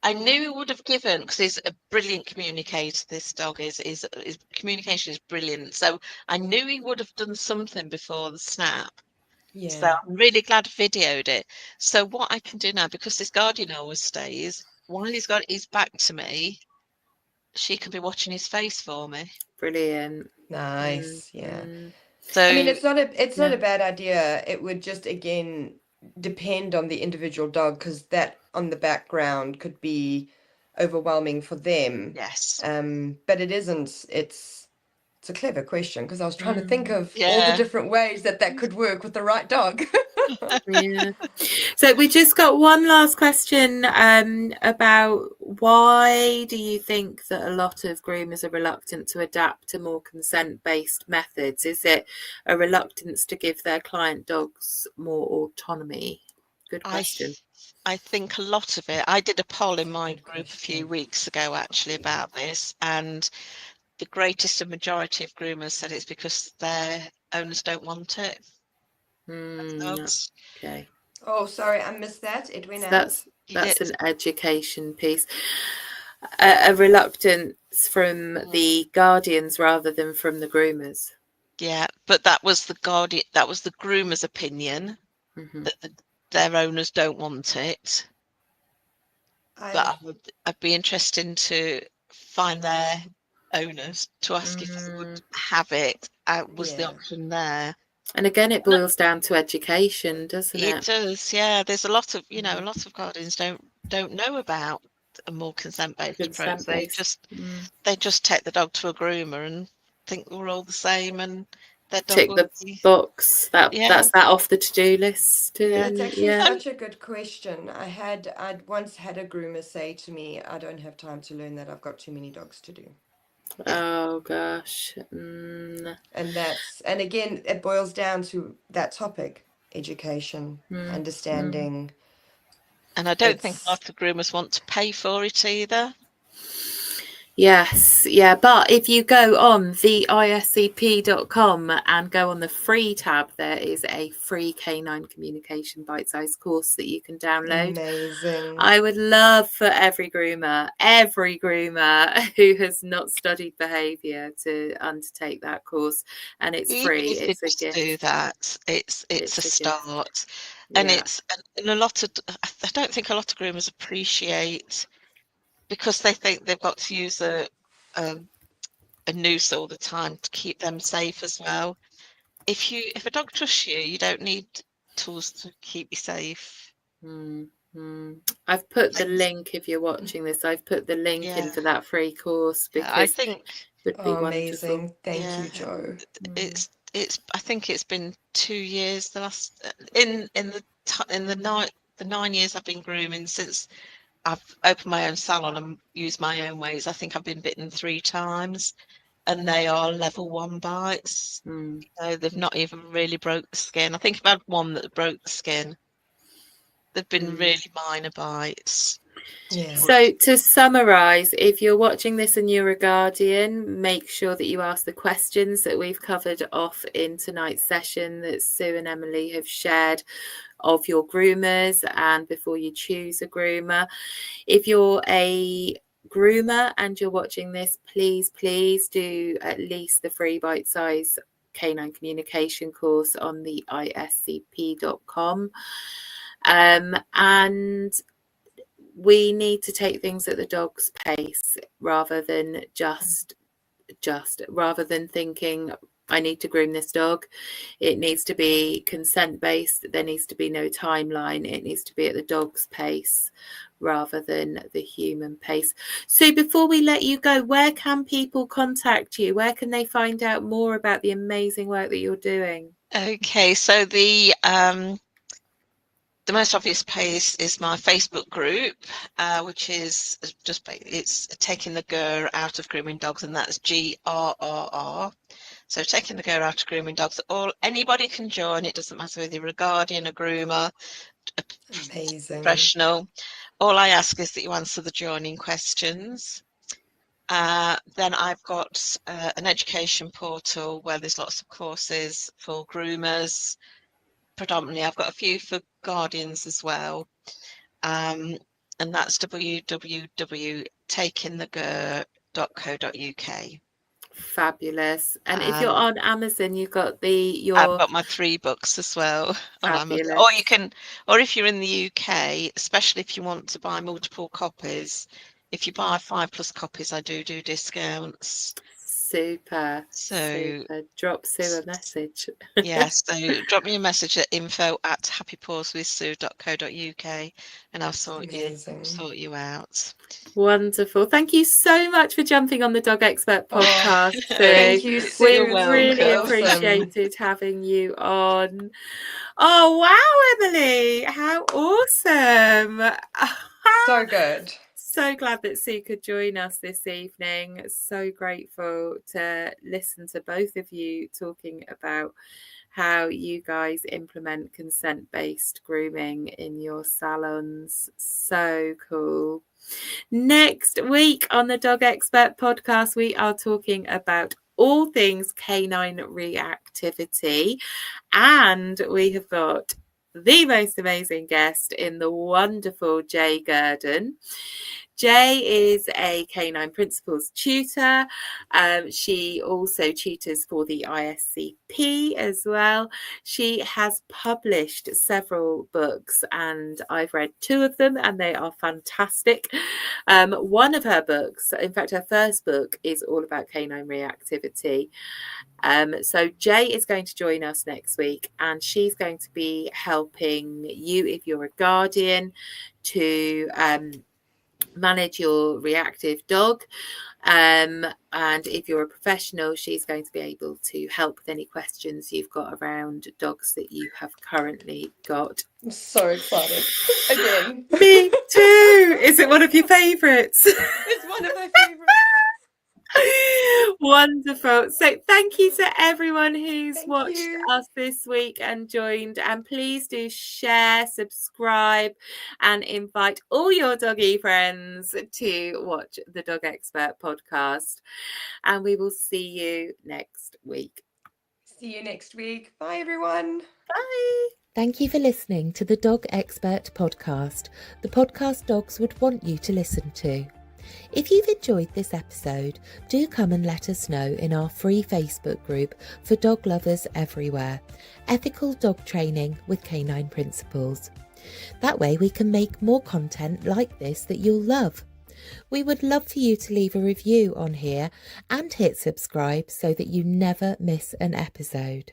I knew he would have given, because he's a brilliant communicator. This dog his communication is brilliant. So I knew he would have done something before the snap. Yeah. So I'm really glad I videoed it. So what I can do now, because this guardian always stays, while he's got his back to me, she can be watching his face for me. Brilliant. Nice. Yeah. So I mean, it's not a Yeah. bad idea. It would just again depend on the individual dog, because that on the background could be overwhelming for them. yes, But it isn't. It's a clever question, because I was trying to think of all the yeah. different ways that could work with the right dog. Yeah. So we just got one last question about why do you think that a lot of groomers are reluctant to adapt to more consent-based methods? Is it a reluctance to give their client dogs more autonomy? Good question. I think a lot of it. I did a poll in my Good group a few question. weeks ago actually about this, and the greatest and majority of groomers said it's because their owners don't want it. Dogs. Okay. Oh, sorry, I missed that. It went So out. that's an education piece. A reluctance from the guardians rather than from the groomers. Yeah, but that was the guardian. That was the groomer's opinion that their owners don't want it. But I'd be interested to find their owners to ask if they would have it. Was the option there? And again, it boils down to education, doesn't it? It does, yeah. There's a lot of, a lot of guardians don't know about a more consent-based approach. They just take the dog to a groomer and think we're all the same, and their dog Tick the box. That's that off the to-do list. That's actually such a good question. I'd once had a groomer say to me, "I don't have time to learn that. I've got too many dogs to do." Oh gosh. And again, it boils down to that topic: education, understanding. And I don't think a lot of groomers want to pay for it either. Yes, yeah, but if you go on the iscp.com and go on the free tab, there is a free canine communication bite-sized course that you can download. Amazing. I would love for every groomer who has not studied behaviour to undertake that course, and it's free. Even if It's a gift. do that, it's a start, and and a lot of I don't think a lot of groomers appreciate, because they think they've got to use a noose all the time to keep them safe as well. If a dog trusts you, you don't need tools to keep you safe. I've put the link, if you're watching this, I've put the link in for that free course, because I think it would be amazing. wonderful. Thank you, Jo. It's I think it's been 2 years, the last in the 9 years I've been grooming, since I've opened my own salon and used my own ways. I think I've been bitten 3 times, and they are level 1 bites. So they've not even really broke the skin. I think I've had one that broke the skin. They've been really minor bites. Yeah. So to summarise, if you're watching this and you're a guardian, make sure that you ask the questions that we've covered off in tonight's session that Sue and Emily have shared of your groomers, and before you choose a groomer. If you're a groomer and you're watching this, please do at least the free bite-size canine communication course on the iscp.com. And we need to take things at the dog's pace, rather than rather than thinking, I need to groom this dog. It needs to be consent based. There needs to be no timeline. It needs to be at the dog's pace rather than the human pace. So before we let you go, where can people contact you? Where can they find out more about the amazing work that you're doing? Okay, so the most obvious place is my Facebook group, which is it's taking the GRR out of grooming dogs, and that's GRRR. So taking the GRR out of grooming dogs. Anybody can join. It doesn't matter whether you're a guardian, a groomer, a professional. All I ask is that you answer the joining questions. Then I've got an education portal where there's lots of courses for groomers. Predominantly, I've got a few for guardians as well, and that's www.takingthegr.co.uk. Fabulous. And if you're on Amazon, you've got I've got my 3 books as well on Amazon. Or if you're in the UK, especially if you want to buy multiple copies, if you buy 5+ copies, I do discounts. Super. So Drop Sue a message. yes, so drop me a message at info@happypawswithsue.co.uk and I'll sort you out. Wonderful. Thank you so much for jumping on the Dog Expert podcast, Sue. Thank you, Sue. You're We've welcome. really appreciated having you on. Oh, wow, Emily. How awesome. So good. So glad that Sue could join us this evening. So grateful to listen to both of you talking about how you guys implement consent-based grooming in your salons. So cool. Next week on the Dog Expert podcast, we are talking about all things canine reactivity, and we have got the most amazing guest in the wonderful Jay Gurdon. Jay is a canine principals tutor. She also tutors for the ISCP as well. She has published several books, and I've read 2 of them, and they are fantastic. One of her books, in fact, her first book, is all about canine reactivity. So Jay is going to join us next week, and she's going to be helping you, if you're a guardian, to manage your reactive dog, and if you're a professional, she's going to be able to help with any questions you've got around dogs that you have currently got. I'm so excited again. Me too. Is it one of your favorites? It's one of my favorites. Wonderful. So thank you to everyone who's Thank watched you. us this week and joined, and please do share, subscribe, and invite all your doggy friends to watch the Dog Expert podcast, and we will see you next week. See you next week. Bye, everyone. Bye. Thank you for listening to the Dog Expert podcast, the podcast dogs would want you to listen to. If you've enjoyed this episode, do come and let us know in our free Facebook group for dog lovers everywhere, Ethical Dog Training with Canine Principles. That way we can make more content like this that you'll love. We would love for you to leave a review on here and hit subscribe so that you never miss an episode.